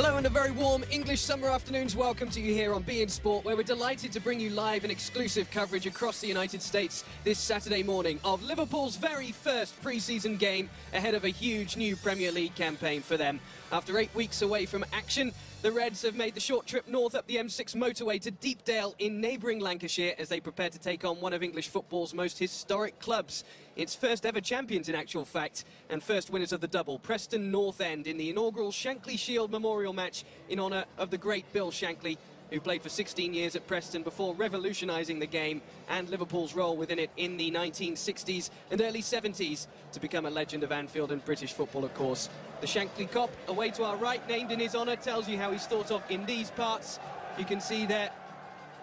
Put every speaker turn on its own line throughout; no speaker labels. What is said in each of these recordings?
Hello and a very warm English summer afternoon's welcome to you here on beIN Sport, where we're delighted to bring you live and exclusive coverage across the United States this Saturday morning of Liverpool's very first pre-season game ahead of a huge new Premier League campaign for them. After 8 weeks away from action, the Reds have made the short trip north up the M6 motorway to Deepdale in neighbouring Lancashire as they prepare to take on one of English football's most historic clubs. Its first ever champions in actual fact, and first winners of the double, Preston North End, in the inaugural Shankly Shield Memorial match in honour of the great Bill Shankly, who played for 16 years at Preston before revolutionising the game and Liverpool's role within it in the 1960s and early 70s to become a legend of Anfield and British football, of course. The Shankly Cop, away to our right, named in his honour, tells you how he's thought of in these parts. You can see there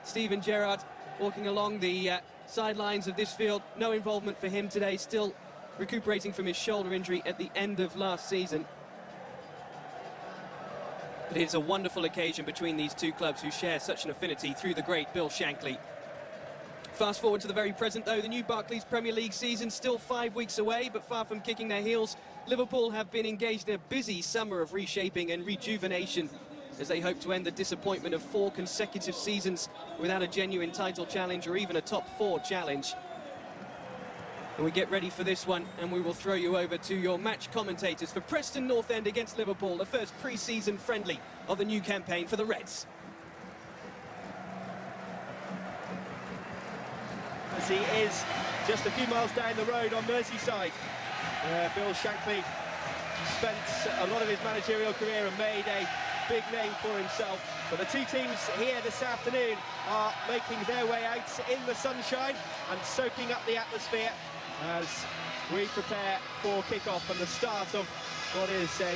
Steven Gerrard walking along the sidelines of this field. No involvement for him today, still recuperating from his shoulder injury at the end of last season. But it's a wonderful occasion between these two clubs who share such an affinity through the great Bill Shankly. Fast forward to the very present, though, the new Barclays Premier League season still 5 weeks away, but far from kicking their heels, Liverpool have been engaged in a busy summer of reshaping and rejuvenation as they hope to end the disappointment of 4 consecutive seasons without a genuine title challenge or even a top 4 challenge. And we get ready for this one, and we will throw you over to your match commentators for Preston North End against Liverpool, the first pre-season friendly of the new campaign for the Reds.
As he is just a few miles down the road on Merseyside, where Bill Shankly spent a lot of his managerial career and made a big name for himself. But the two teams here this afternoon are making their way out in the sunshine and soaking up the atmosphere as we prepare for kick-off and the start of what is a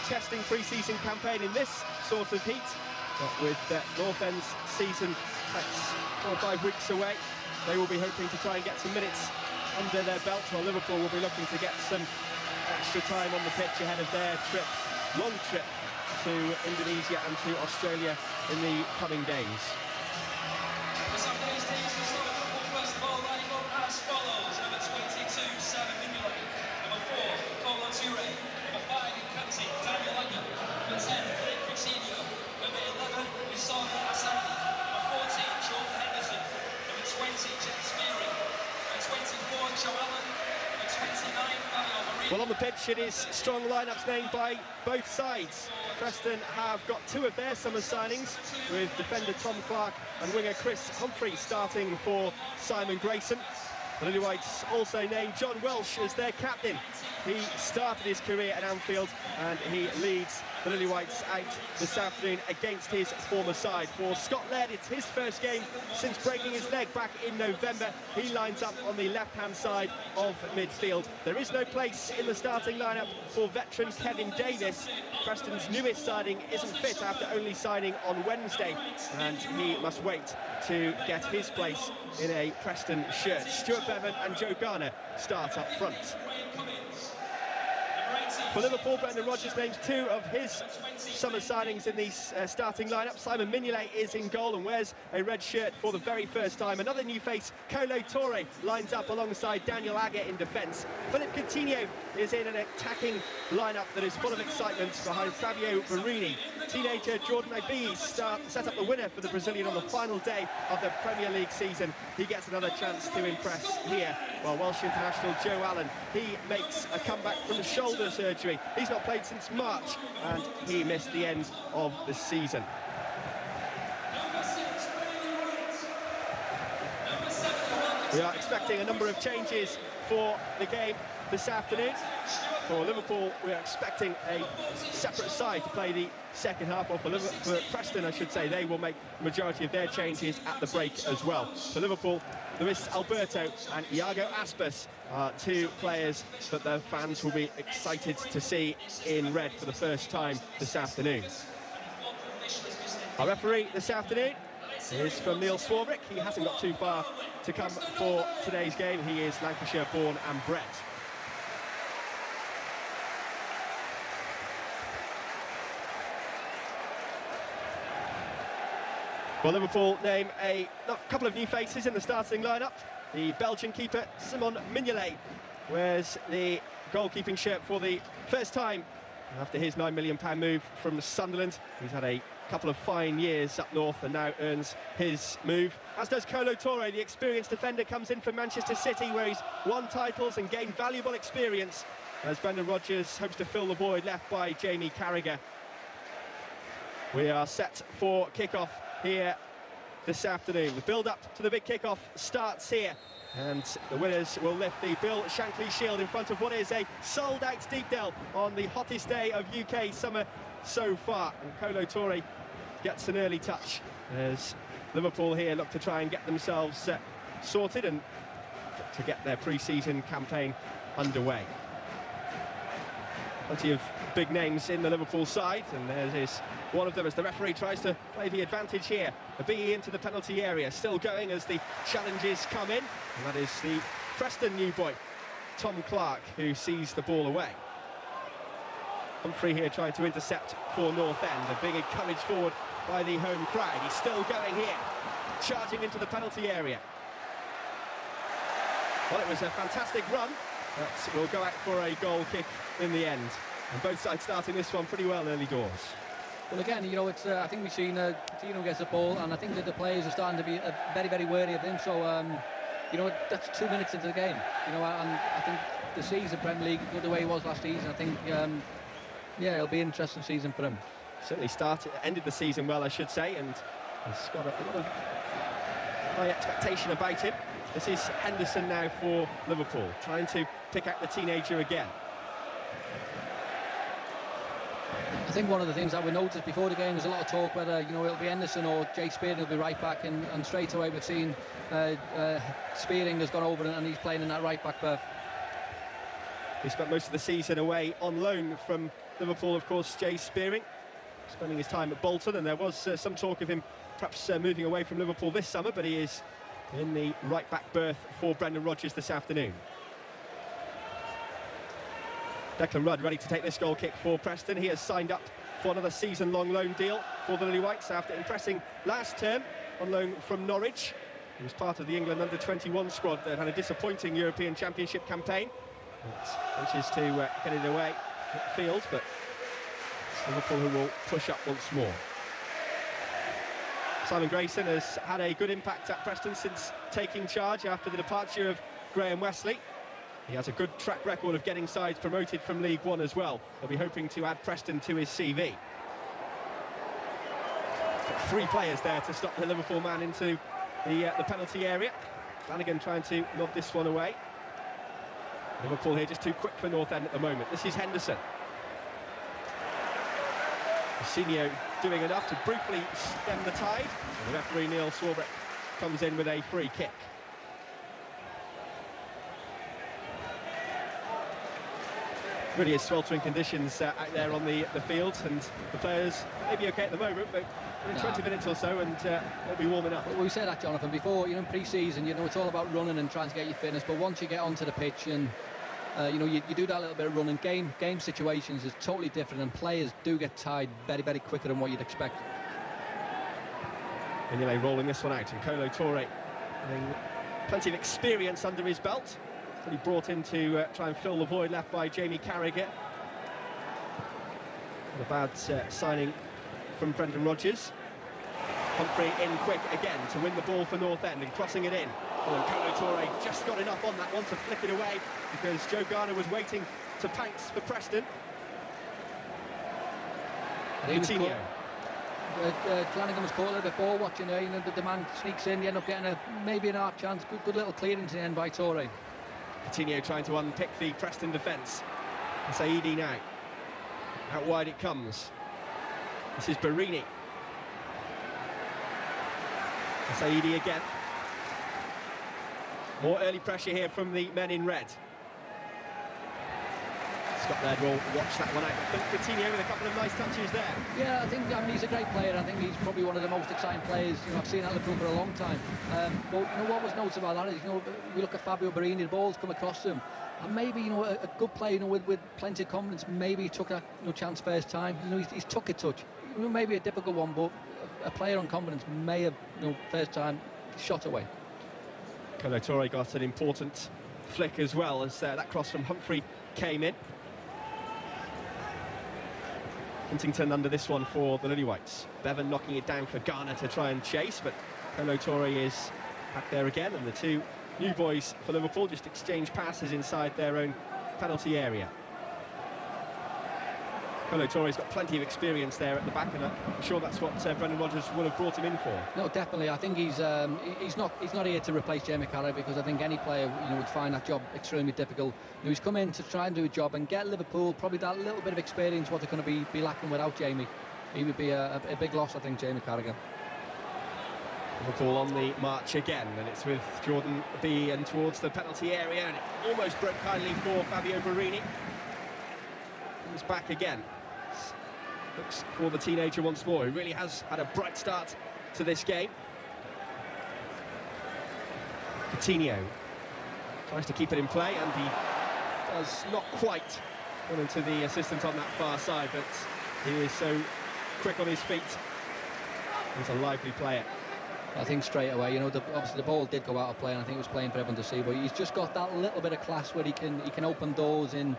testing pre-season campaign in this sort of heat. But with North End's season 4 or 5 weeks away, they will be hoping to try and get some minutes under their belt, while Liverpool will be looking to get some extra time on the pitch ahead of their long trip to Indonesia and to Australia in the coming days.
This afternoon's teams will start with Liverpool first of all, lining up as follows. Number 22, Simon Mignolet. Number 4, Kolo Toure. Number 5, captain Daniel Agnew. Number 10, Rick Coutinho. Number 11, Wisana Asani. Number 14, Jordan Henderson. Number 20, James Spearing. Number 24, Joe Allen. Number 29, Fabio Maria.
Well, on the pitch it is strong lineups named by both sides. Preston have got 2 of their summer signings, with defender Tom Clark and winger Chris Humphrey starting for Simon Grayson. The Lily Whites also named John Welsh as their captain. He started his career at Anfield and he leads the Lily Whites out this afternoon against his former side. For Scott Laird, it's his first game since breaking his leg back in November. He lines up on the left-hand side of midfield. There is no place in the starting lineup for veteran Kevin Davis. Preston's newest signing isn't fit after only signing on Wednesday, and he must wait to get his place in a Preston shirt. Stuart Bevan and Joe Garner start up front. For Liverpool, Brendan Rodgers names 2 of his summer signings in the starting lineup. Simon Mignolet is in goal and wears a red shirt for the very first time. Another new face, Kolo Toure, lines up alongside Daniel Agger in defence. Philip Coutinho is in an attacking lineup that is full of excitement behind Fabio Borini. Teenager Jordan Ibe set up the winner for the Brazilian on the final day of the Premier League season. He gets another chance to impress here, while Welsh international Joe Allen, he makes a comeback from shoulder surgery. He's not played since March and he missed the end of the season. We are expecting a number of changes for the game this afternoon. For Liverpool, we are expecting a separate side to play the second half, or for Preston, I should say, they will make the majority of their changes at the break as well. For Liverpool, Luis Alberto and Iago Aspas are 2 players that the fans will be excited to see in red for the first time this afternoon. Our referee this afternoon is from Neil Swarbrick. He hasn't got too far to come for today's game. He is Lancashire born and bred. Well, Liverpool name a couple of new faces in the starting lineup. The Belgian keeper, Simon Mignolet, wears the goalkeeping shirt for the first time After his £9 million move from Sunderland, he's had a couple of fine years up north and now earns his move. As does Kolo Touré, the experienced defender, comes in from Manchester City, where he's won titles and gained valuable experience, as Brendan Rodgers hopes to fill the void left by Jamie Carragher. We are set for kick-off here this afternoon. The build-up to the big kick-off starts here, and the winners will lift the Bill Shankly Shield in front of what is a sold-out Deepdale on the hottest day of UK summer so far. And Kolo Touré gets an early touch as Liverpool here look to try and get themselves sorted and to get their pre-season campaign underway. Plenty of big names in the Liverpool side, and there's one of them as the referee tries to play the advantage here. A BE into the penalty area, still going as the challenges come in, and that is the Preston new boy, Tom Clark, who sees the ball away. Humphrey here trying to intercept for North End, and being encouraged forward by the home crowd. He's still going here, charging into the penalty area. Well, it was a fantastic run, but we'll go out for a goal kick in the end. And both sides starting this one pretty well early doors.
Well, again, you know, it's I think we've seen Tino gets the ball, and I think that the players are starting to be very, very wary of him. So, you know, that's 2 minutes into the game. You know, and I think the season Premier League, the way he was last season, I think, yeah, it'll be an interesting season for him.
Certainly ended the season well, I should say, and he's got a lot of high expectation about him. This is Henderson now for Liverpool, trying to pick out the teenager again.
I think one of the things that we noticed before the game was a lot of talk whether, you know, it'll be Henderson or Jay Spearing will be right back, and straight away we've seen Spearing has gone over and he's playing in that right back berth.
He spent most of the season away on loan from Liverpool, of course, Jay Spearing, spending his time at Bolton, and there was some talk of him perhaps moving away from Liverpool this summer, but he is in the right back berth for Brendan Rodgers this afternoon. Declan Rudd ready to take this goal kick for Preston. He has signed up for another season-long loan deal for the Lily Whites after impressing last term on loan from Norwich. He was part of the England under-21 squad that had a disappointing European Championship campaign. Manages to get it away at field, but it's Liverpool who will push up once more. Simon Grayson has had a good impact at Preston since taking charge after the departure of Graham Wesley. He has a good track record of getting sides promoted from League One as well. He'll be hoping to add Preston to his CV. Got 3 players there to stop the Liverpool man into the penalty area. Flanagan trying to nod this one away. Liverpool here just too quick for North End at the moment. This is Henderson. Coutinho doing enough to briefly stem the tide. And the referee Neil Swarbrick comes in with a free kick. Really is sweltering conditions out there on the field, and the players may be okay at the moment, but in 20 minutes or so and they'll be warming up.
Well, we said that, Jonathan, before. You know, in pre-season, you know, it's all about running and trying to get your fitness, but once you get onto the pitch and you know, you do that little bit of running, game situations is totally different, and players do get tired very, very quicker than what you'd expect.
Mignolet rolling this one out, and Kolo Touré having plenty of experience under his belt. He brought in to try and fill the void left by Jamie Carragher. A bad signing from Brendan Rodgers. Humphrey in quick again to win the ball for North End and crossing it in. Oh, and Kolo Touré just got enough on that one to flick it away because Joe Garner was waiting to pounce for Preston. Coutinho.
Flanagan was caught a little bit ball watching there. You know, the man sneaks in, you end up getting maybe an half chance. Good little clearance in the end by Touré.
Coutinho trying to unpick the Preston defence. Saidi now. Out wide it comes. This is Barini. Saidi again. More early pressure here from the men in red. Scott Laird will watch that one out. I think Coutinho with a couple of nice touches there.
Yeah, I think he's a great player. I think he's probably one of the most exciting players, you know, I've seen at Liverpool for a long time. But you know what was noticeable about that is, you know, we look at Fabio Barini, the balls come across him, and maybe, you know, a good player, you know, with plenty of confidence, maybe he took that, you know, chance first time. You know, he's took a touch. You know, maybe a difficult one, but a player on confidence may have, you know, first time shot away.
Kolo Touré got an important flick as well as that cross from Humphrey came in. Huntington under this one for the Lily Whites. Bevan knocking it down for Garner to try and chase, but Kolo Torre is back there again, and the two new boys for Liverpool just exchange passes inside their own penalty area. Kolo Torre's got plenty of experience there at the back, and I'm sure that's what Brendan Rodgers would have brought him in for.
No, definitely. I think he's not here to replace Jamie Carragher, because I think any player would find that job extremely difficult. He's come in to try and do a job and get Liverpool probably that little bit of experience what they're going to be lacking without Jamie. He would be a big loss, I think, Jamie Carragher.
Liverpool on the march again, and it's with Jordan B and towards the penalty area, and it almost broke kindly for Fabio Barini. He's back again. Looks for the teenager once more, who really has had a bright start to this game. Coutinho tries to keep it in play, and he does not quite run into the assistant on that far side, but he is so quick on his feet. He's a lively player.
I think straight away, obviously the ball did go out of play, and I think it was playing for everyone to see, but he's just got that little bit of class where he can open doors in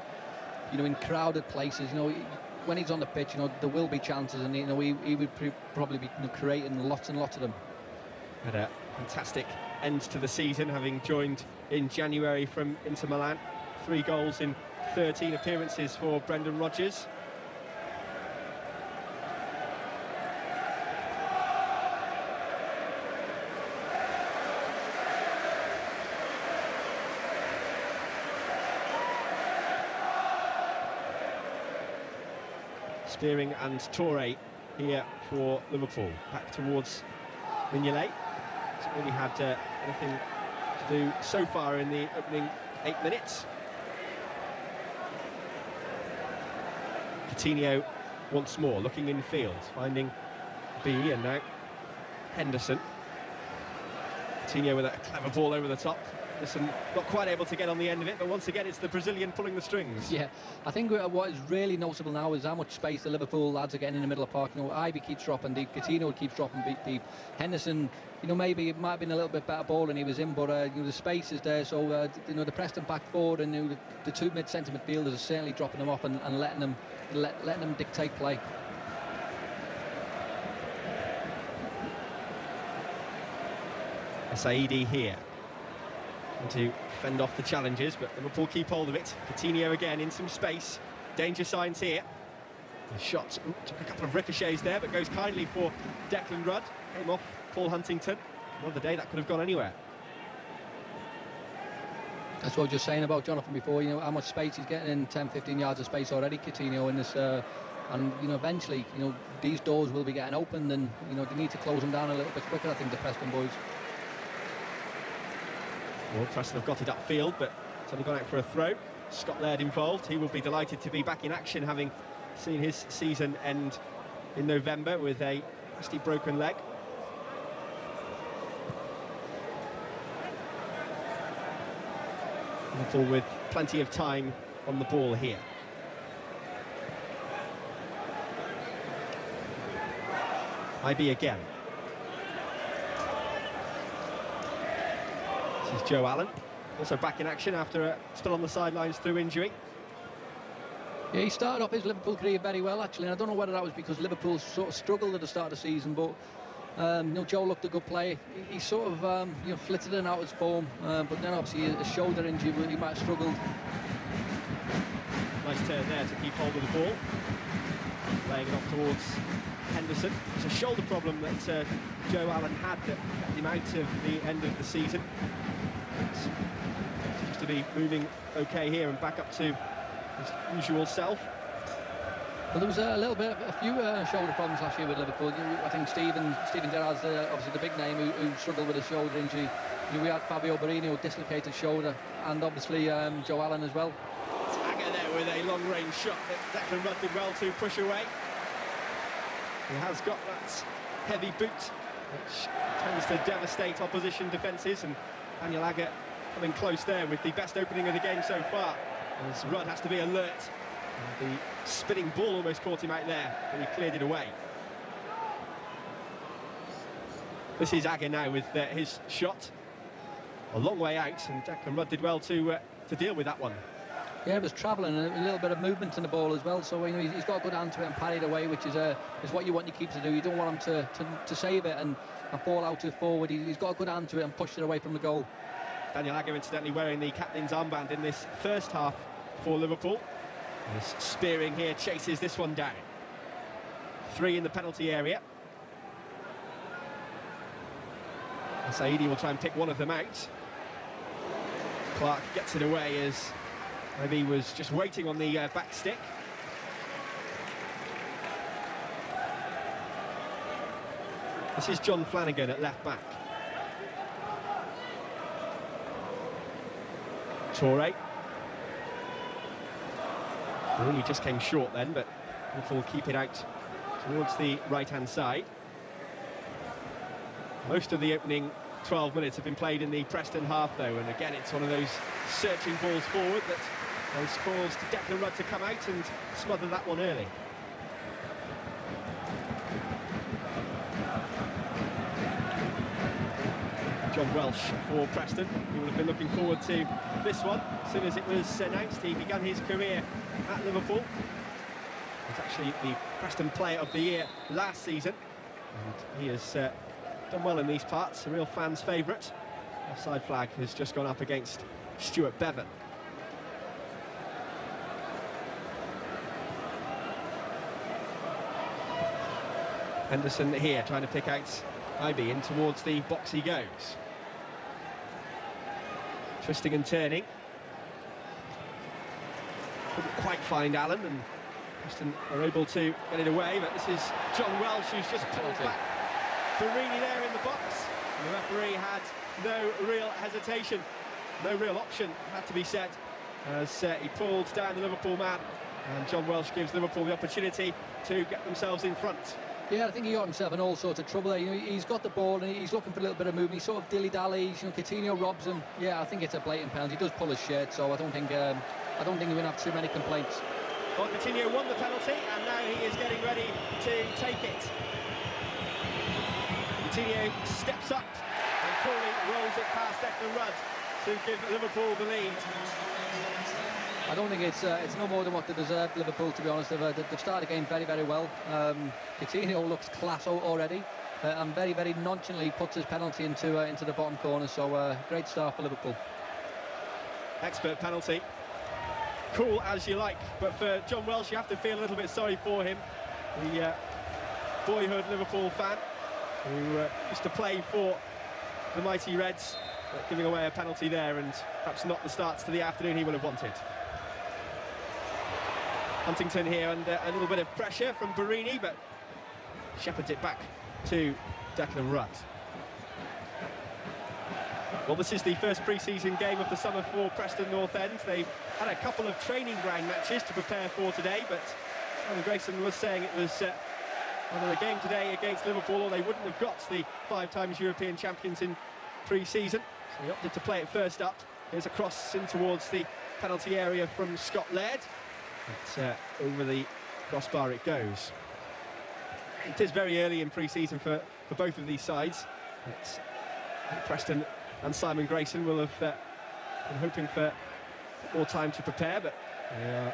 crowded places. When he's on the pitch, there will be chances, and he would probably be creating lots and lots of them.
Had a fantastic end to the season, having joined in January from Inter Milan. 3 goals in 13 appearances for Brendan Rodgers. Spearing and Torre here for Liverpool. Back towards Mignolet. Hasn't really had anything to do so far in the opening 8 minutes. Coutinho once more, looking in field, finding B, and now Henderson. Coutinho with a clever ball over the top. Listen, not quite able to get on the end of it, but once again it's the Brazilian pulling the strings.
Yeah, I think what is really noticeable now is how much space the Liverpool lads are getting in the middle of the park. Ivy keeps dropping deep, Coutinho keeps dropping deep. Henderson, maybe it might have been a little bit better ball than he was in, but the space is there, so the Preston back forward and the 2 mid-centre midfielders are certainly dropping them off and letting them dictate play.
Saidi here to fend off the challenges, but Liverpool keep hold of it. Coutinho again in some space. Danger signs here. The shot took a couple of ricochets there, but goes kindly for Declan Rudd. Came off Paul Huntington. Another day that could have gone anywhere.
That's what I was just saying about Jonathan before, how much space he's getting in, 10-15 yards of space already, Coutinho, in this, and eventually, these doors will be getting opened, and they need to close them down a little bit quicker, I think, the Preston boys.
Well, Preston have got it upfield, but it's only gone out for a throw. Scott Laird involved. He will be delighted to be back in action, having seen his season end in November with a nasty broken leg. Liverpool with plenty of time on the ball here. IB again. This is Joe Allen, also back in action after still on the sidelines through injury.
Yeah, he started off his Liverpool career very well, actually, and I don't know whether that was because Liverpool sort of struggled at the start of the season, but Joe looked a good player. He sort of flitted in and out his form, but then obviously a shoulder injury, he might have struggled.
Nice turn there to keep hold of the ball, laying it off towards Henderson. It's a shoulder problem that Joe Allen had that kept him out of the end of the season. Seems to be moving okay here and back up to his usual self.
Well, there was a few shoulder problems last year with Liverpool. I think Steven Gerrard's obviously the big name who struggled with a shoulder injury. We had Fabio Barini who dislocated shoulder, and obviously Joe Allen as well.
Tagger there with a long-range shot that Declan Rudd did well to push away. He has got that heavy boot, which tends to devastate opposition defences, and Daniel Agger coming close there with the best opening of the game so far. As Rudd has to be alert. And the spinning ball almost caught him out there, but he cleared it away. This is Agger now with his shot. A long way out, and Declan Rudd did well to deal with that one.
Yeah, it was travelling and a little bit of movement in the ball as well. So he's got a good hand to it and parry it away, which is what you want your keeper to do. You don't want him to save it and fall out to forward. He's got a good hand to it and pushed it away from the goal.
Daniel Agger incidentally wearing the captain's armband in this first half for Liverpool. His spearing here chases this one down. 3 in the penalty area. Saidi will try and pick one of them out. Clark gets it away as maybe he was just waiting on the back stick. This is John Flanagan at left back. Toure. Really just came short then, but Liverpool keep it out towards the right-hand side. Most of the opening 12 minutes have been played in the Preston half, though, and again it's one of those searching balls forward that has caused Declan Rudd to come out and smother that one early. John Welsh for Preston. He would have been looking forward to this one. As soon as it was announced, he began his career at Liverpool. He was actually the Preston Player of the Year last season, and he has done well in these parts, a real fan's favourite. Offside flag has just gone up against Stuart Bevan. Henderson here trying to pick out Ibe, in towards the box he goes. Twisting and turning. Couldn't quite find Allen, and Preston are able to get it away, but this is John Welsh who's just pulled back Barini there in the box. And the referee had no real hesitation, no real option, had to be said, as he pulled down the Liverpool man, and John Welsh gives Liverpool the opportunity to get themselves in front.
Yeah, I think he got himself in all sorts of trouble there. He's got the ball and he's looking for a little bit of movement. He sort of dilly-dallies. Coutinho robs him. Yeah, I think it's a blatant penalty. He does pull his shirt, so I don't think we're going to have too many complaints.
Well, Coutinho won the penalty, and now he is getting ready to take it. Coutinho steps up and Crawley rolls it past Declan Rudd to give Liverpool the lead.
I don't think it's no more than what they deserve, Liverpool, to be honest. They've started the game very, very well. Coutinho looks class already, and very, very nonchalantly puts his penalty into the bottom corner. So great start for Liverpool.
Expert penalty. Cool as you like, but for John Welsh, you have to feel a little bit sorry for him. The boyhood Liverpool fan who used to play for the mighty Reds, but giving away a penalty there, and perhaps not the starts to the afternoon he would have wanted. Huntington here under a little bit of pressure from Barini, but shepherds it back to Declan Rudd. Well, this is the first pre-season game of the summer for Preston North End. They've had a couple of training ground matches to prepare for today, but Simon Grayson was saying it was either a game today against Liverpool, or they wouldn't have got the 5 times European champions in pre-season. So he opted to play it first up. Here's a cross in towards the penalty area from Scott Laird. But over the crossbar it goes. It is very early in pre-season for both of these sides. But Preston and Simon Grayson will have been hoping for more time to prepare, but they are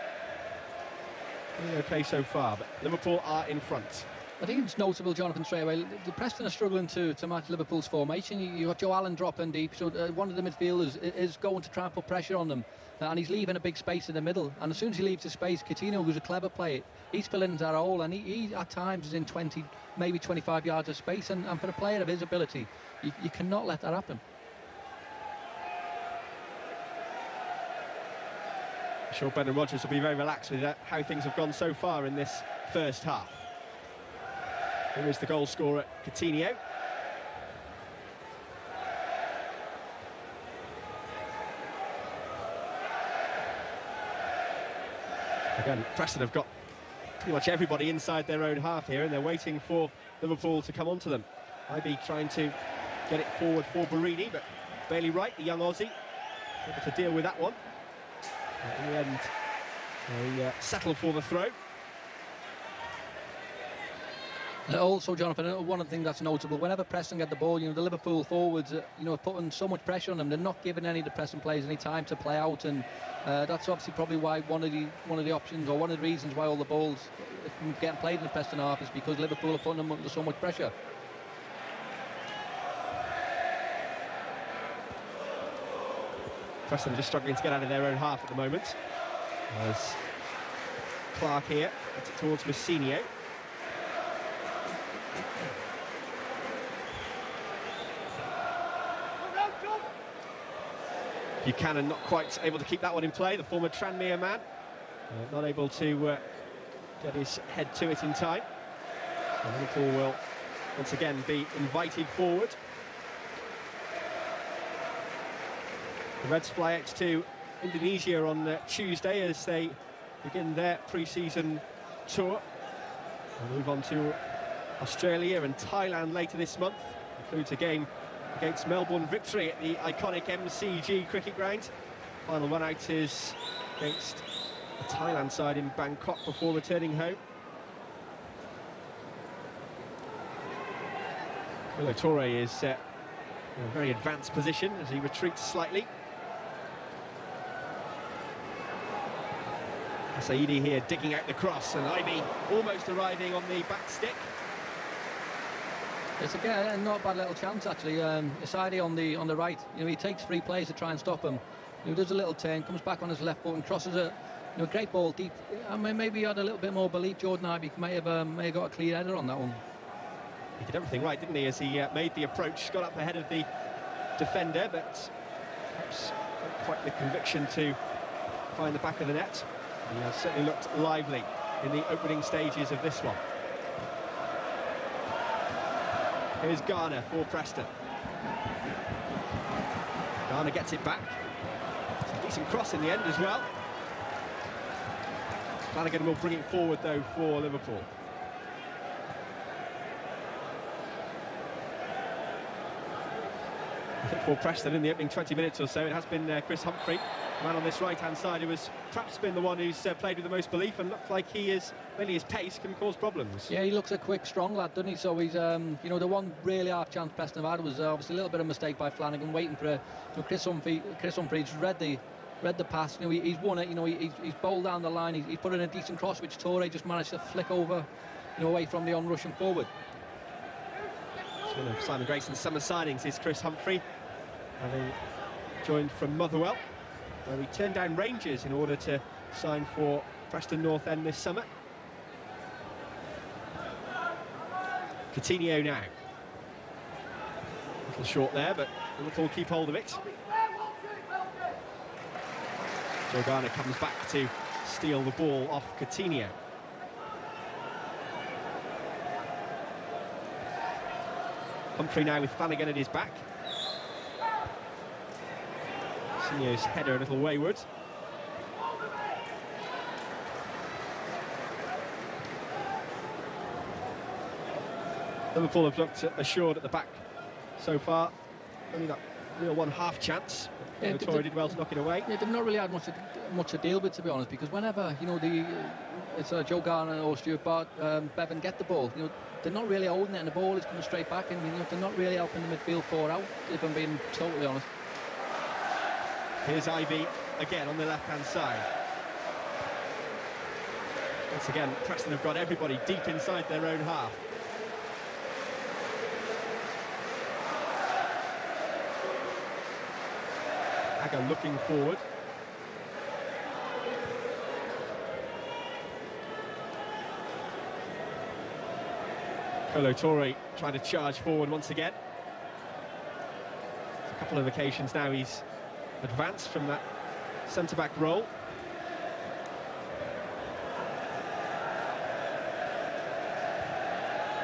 doing okay so far. But Liverpool are in front.
I think it's notable, Jonathan, straight away. The Preston are struggling to match Liverpool's formation. You've got Joe Allen dropping deep, so one of the midfielders is going to try and put pressure on them, and he's leaving a big space in the middle. And as soon as he leaves the space, Coutinho, who's a clever player, he's filling into that hole, and he at times is in 20, maybe 25 yards of space. And for a player of his ability, you cannot let that happen.
I'm sure Brendan Rodgers will be very relaxed with how things have gone so far in this first half. Here is the goal scorer, Coutinho. Again, Preston have got pretty much everybody inside their own half here, and they're waiting for Liverpool to come onto them. Ibe trying to get it forward for Barini, but Bailey Wright, the young Aussie, able to deal with that one. In the end, they settle for the throw.
Also, Jonathan, one of the things that's notable, whenever Preston get the ball, the Liverpool forwards, are putting so much pressure on them. They're not giving any of the Preston players any time to play out, and that's obviously probably why one of the options, or one of the reasons why all the balls getting played in the Preston half is because Liverpool are putting them under so much pressure.
Preston just struggling to get out of their own half at the moment. As Clark here gets it towards Messinio. Buchanan not quite able to keep that one in play, the former Tranmere man. Not able to get his head to it in time. So Liverpool will once again be invited forward. The Reds fly out to Indonesia on Tuesday as they begin their pre-season tour. They'll move on to Australia and Thailand later this month. Includes a game against Melbourne Victory at the iconic MCG cricket ground. Final one out is against the Thailand side in Bangkok before returning home. Torre is in a very advanced position as he retreats slightly. Saidi here digging out the cross, and Ivy almost arriving on the back stick.
It's again not a bad little chance actually. Saidi on the right. He takes 3 players to try and stop him. He does a little turn, comes back on his left foot and crosses a great ball deep. I mean, maybe he had a little bit more belief. Jordan Ivy may have got a clear header on that one.
He did everything right, didn't he, as he made the approach, got up ahead of the defender, but perhaps not quite the conviction to find the back of the net. He has certainly looked lively in the opening stages of this one. Here's Garner for Preston. Garner gets it back. It's a decent cross in the end as well. Flanagan will bring it forward though for Liverpool. I think for Preston in the opening 20 minutes or so it has been Chris Humphrey, the man on this right-hand side, who has perhaps been the one who's played with the most belief and looked like he is, mainly his pace can cause problems.
Yeah, he looks a quick, strong lad, doesn't he? So he's, the one really half chance Preston have had was obviously a little bit of a mistake by Flanagan, waiting for Chris Humphrey. Chris Humphrey's read the pass. He's won it. He's bowled down the line. He's put in a decent cross, which Torre just managed to flick over, away from the on-rushing forward.
One of Simon Grayson's summer signings is Chris Humphrey, having joined from Motherwell, where he turned down Rangers in order to sign for Preston North End this summer. Coutinho now. A little short there, but Liverpool keep hold of it. Joe Garner comes back to steal the ball off Coutinho. Humphrey now with Flanagan at his back. Coutinho's header a little wayward. Liverpool have looked assured at the back so far. Only that real one half chance. Yeah, Torre did well to knock it away.
Yeah, they've not really had much to deal with, to be honest, because whenever it's Joe Garner or Stuart Bevan get the ball, they're not really holding it, and the ball is coming straight back, and they're not really helping the midfield 4 out, if I'm being totally honest.
Here's Ivy again on the left-hand side. Once again, Preston have got everybody deep inside their own half. Aga looking forward. Kolo Torre trying to charge forward once again. A couple of occasions now he's advanced from that centre-back role.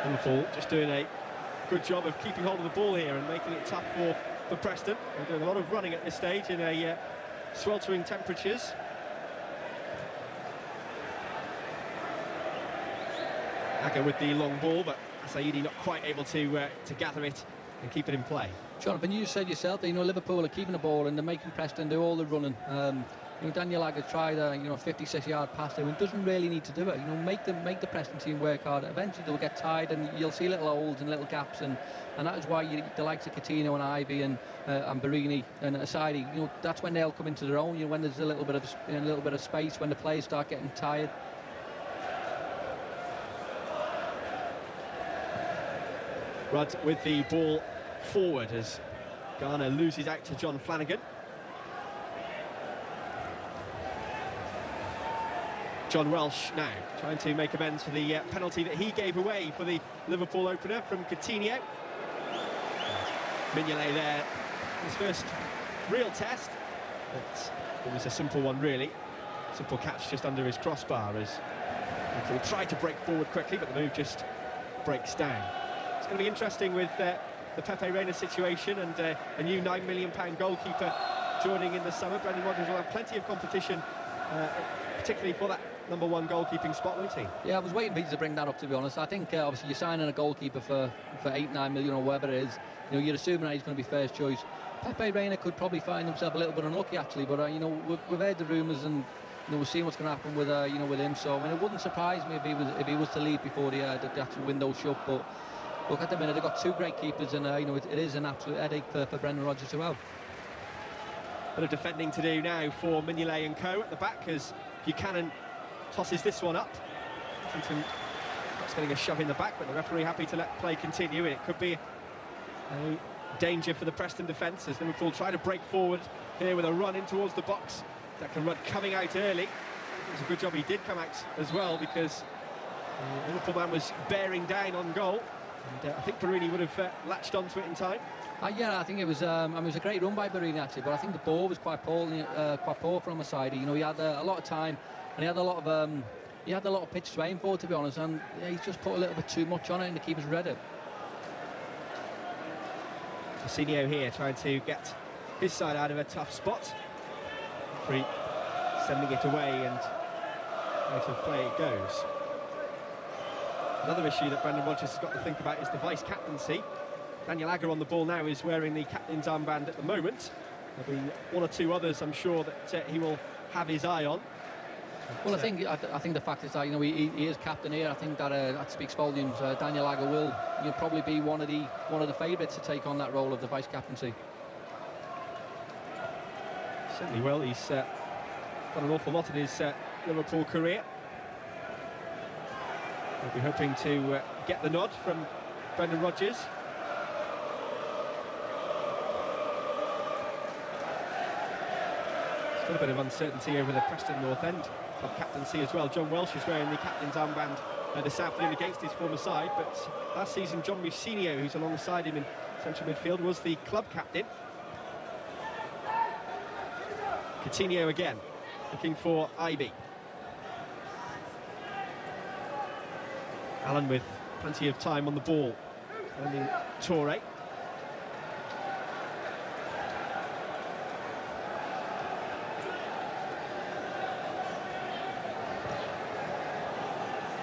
Liverpool just doing a good job of keeping hold of the ball here and making it tough for Preston. They're doing a lot of running at this stage in sweltering temperatures. Aga with the long ball, but Saidi not quite able to gather it and keep it in play.
Jonathan, you said yourself that Liverpool are keeping the ball and they're making Preston do all the running. Daniel Agger tried a 56-yard pass there and doesn't really need to do it. Make the Preston team work hard. Eventually they'll get tired and you'll see little holes and little gaps, and that is why the likes of Coutinho and Ivy and Barini and Asadi, that's when they'll come into their own. When there's a little bit of space, when the players start getting tired.
Rudd with the ball forward as Garner loses out to John Flanagan. John Welsh now trying to make amends for the penalty that he gave away for the Liverpool opener from Coutinho. Mignolet there, his first real test, but it was a simple one really. Simple catch just under his crossbar as he tried to break forward quickly, but the move just breaks down. It's going to be interesting with the Pepe Reina situation and a new £9 million goalkeeper joining in the summer. Brendan Rodgers will have plenty of competition, particularly for that #1 goalkeeping spot, won't he?
Yeah, I was waiting for you to bring that up, to be honest. I think obviously you're signing a goalkeeper for 8-9 million or whatever it is. You're assuming that he's going to be first choice. Pepe Reina could probably find himself a little bit unlucky actually, but we've heard the rumours and we've seen what's going to happen with with him. So it wouldn't surprise me if he was to leave before the actual window shut. But look, at the minute they've got two great keepers, and it is an absolute headache for Brendan Rodgers to have.
Bit of defending to do now for Mignolet and co at the back as Buchanan tosses this one up. Clinton perhaps getting a shove in the back, but the referee happy to let play continue. It could be a danger for the Preston defence as Liverpool try to break forward here with a run in towards the box. Declan Rudd coming out early. It was a good job he did come out as well, because the Liverpool man was bearing down on goal, and I think Barini would have latched onto it in time.
Yeah, I think it was it was a great run by Barini actually, but I think the ball was quite poor from the side. He had a lot of time and he had a lot of pitch to aim for, to be honest, and he's just put a little bit too much on it and the keeper's read it.
Coutinho here trying to get his side out of a tough spot. Free sending it away, and out of play it goes. Another issue that Brendan Rodgers has got to think about is the vice-captaincy. Daniel Agger on the ball now is wearing the captain's armband at the moment. There'll be one or two others, I'm sure, that he will have his eye on.
Well, I think the fact is that he is captain here. I think that speaks volumes. Daniel Agger will probably be one of the favourites to take on that role of the vice captaincy.
Certainly will. He's got an awful lot in his Liverpool career. We'll be hoping to get the nod from Brendan Rodgers. Still a bit of uncertainty over the Preston North End club captaincy as well. John Welsh is wearing the captain's armband this afternoon against his former side, but last season John Musinho, who's alongside him in central midfield, was the club captain. Coutinho again, looking for Ibe. Allen with plenty of time on the ball, finding Toure.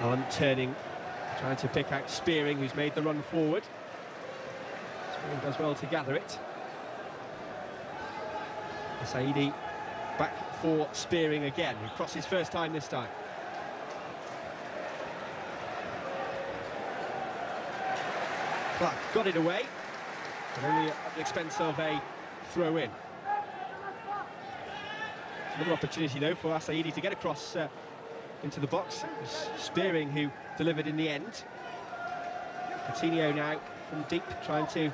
Allen turning, trying to pick out Spearing, who's made the run forward. Spearing does well to gather it. Saidi back for Spearing again, who crosses first time this time. Clark got it away, but only at the expense of a throw-in. Another opportunity, though, for Saidi to get across into the box. It was Spearing who delivered in the end. Coutinho now from deep, trying to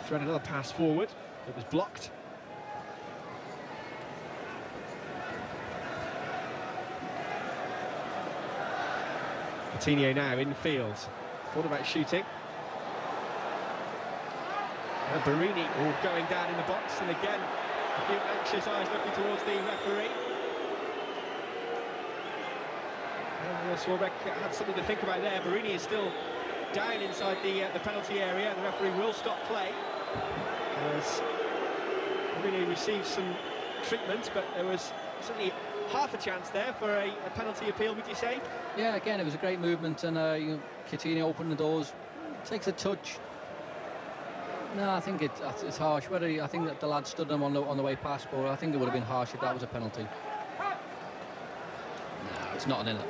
thread another pass forward. It was blocked. Coutinho now in field. Thought about shooting. And Barini going down in the box, and again a few anxious eyes looking towards the referee. Swarbeck had something to think about there. Barini is still down inside the penalty area, and the referee will stop play as Barini received some treatment, but there was certainly half a chance there for a penalty appeal, would you say?
Yeah, again, it was a great movement, and Coutinho opened the doors, takes a touch. No, I think it's harsh. I think that the lad stood him on the way past, but I think it would have been harsh if that was a penalty. No, it's not an inner.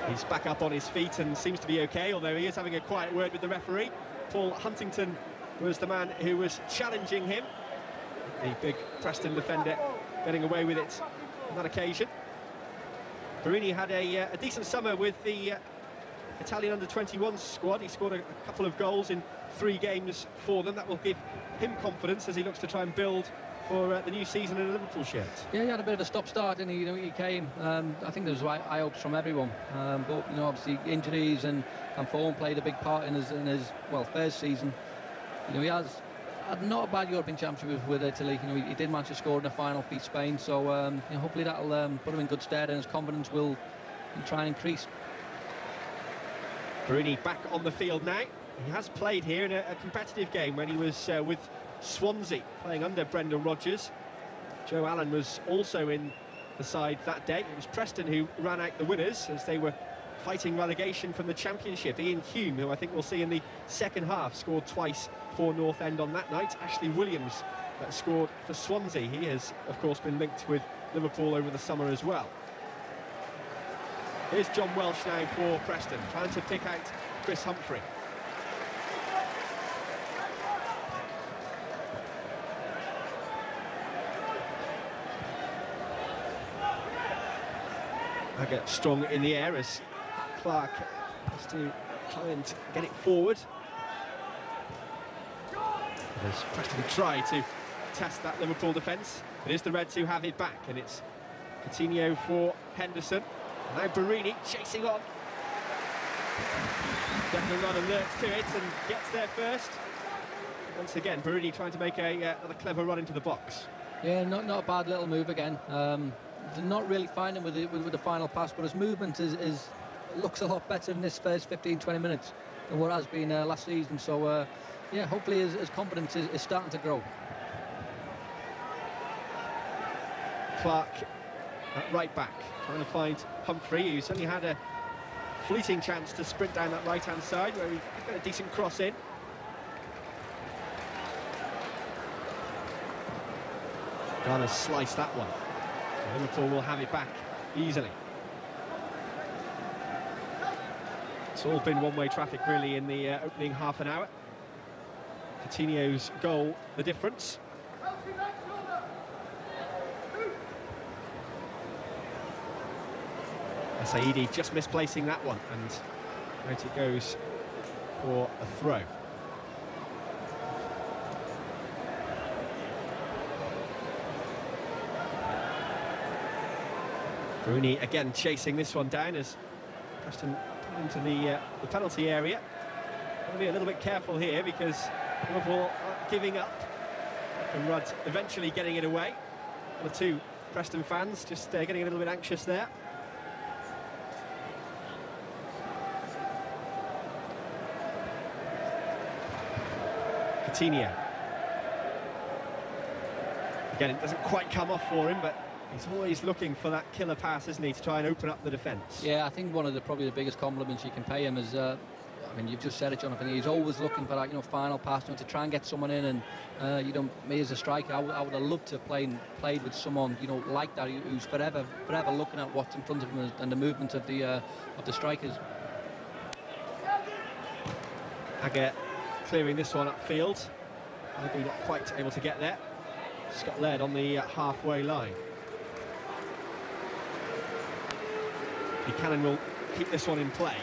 He's back up on his feet and seems to be okay, although he is having a quiet word with the referee. Paul Huntington was the man who was challenging him. The big Preston defender getting away with it on that occasion. Barini had a decent summer with the Italian under-21 squad. He scored a couple of goals in 3 games for them. That will give him confidence as he looks to try and build for the new season in a Liverpool shirt.
Yeah, he had a bit of a stop-start, and he came. I think there was high hopes from everyone, but obviously injuries and form played a big part in his first season. He has had not a bad European Championship with Italy. He did manage to score in the final, beat Spain. So hopefully that'll put him in good stead, and his confidence will try and increase.
Barini back on the field now. He has played here in a competitive game when he was with Swansea, playing under Brendan Rodgers. Joe Allen was also in the side that day. It was Preston who ran out the winners as they were fighting relegation from the Championship. Ian Hume, who I think we'll see in the second half, scored twice for North End on that night. Ashley Williams scored for Swansea. He has, of course, been linked with Liverpool over the summer as well. Here's John Welsh now for Preston, trying to pick out Chris Humphrey. Agger strong in the air as Clark has to try and get it forward. As Preston try to test that Liverpool defence. It is the Reds who have it back, and it's Coutinho for Henderson. Now Barini chasing on. Declan Rudd alerts to it and gets there first. Once again, Barini trying to make another clever run into the box.
Yeah, not a bad little move again. They're not really finding with the final pass, but his movement looks a lot better in this first 15-20 minutes than what has been last season. So yeah, hopefully his confidence is starting to grow.
Clark at right back, trying to find Humphrey, who's only had a fleeting chance to sprint down that right-hand side where he got a decent cross in. Garner sliced that one. Liverpool will have it back easily. It's all been one-way traffic really in the opening half an hour. Coutinho's goal, the difference. Saidi just misplacing that one, and out it goes for a throw. Rooney again chasing this one down as Preston put into the penalty area. Got to be a little bit careful here because Liverpool aren't giving up. And Rudd eventually getting it away. The 2 Preston fans just getting a little bit anxious there. Coutinho. Again, it doesn't quite come off for him, but he's always looking for that killer pass, isn't he, to try and open up the defence.
Yeah, I think one of probably the biggest compliments you can pay him is, I mean, you've just said it, Jonathan, he's always looking for that, final pass, to try and get someone in. And, me as a striker, I would have loved to have played with someone, like that, who's forever looking at what's in front of him and the movement of the strikers.
Agger clearing this one upfield. Maybe not quite able to get there. Scott Laird on the halfway line. Buchanan will keep this one in play.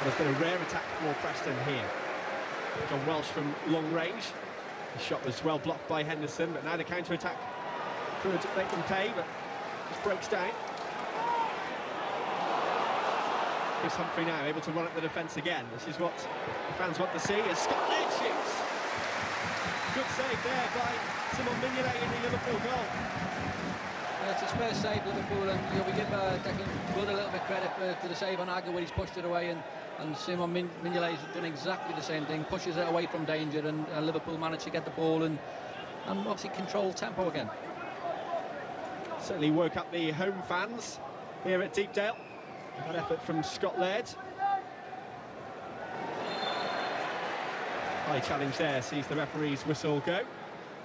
There's been a rare attack for Preston here. John Welsh from long range. The shot was well blocked by Henderson, but now the counter-attack could make them pay, but just breaks down. Chris Humphrey now able to run at the defence again. This is what the fans want to see as Scott Laird shoots. Good save there by Simon Mignolet in the Liverpool goal.
It's his first save, Liverpool, and we give Declan Rudd a little bit credit for the save on Agger when he's pushed it away, and Simon Mignolet has done exactly the same thing, pushes it away from danger, and Liverpool managed to get the ball and obviously control tempo again.
Certainly woke up the home fans here at Deepdale. That effort from Scott Laird. High challenge there, sees the referee's whistle go.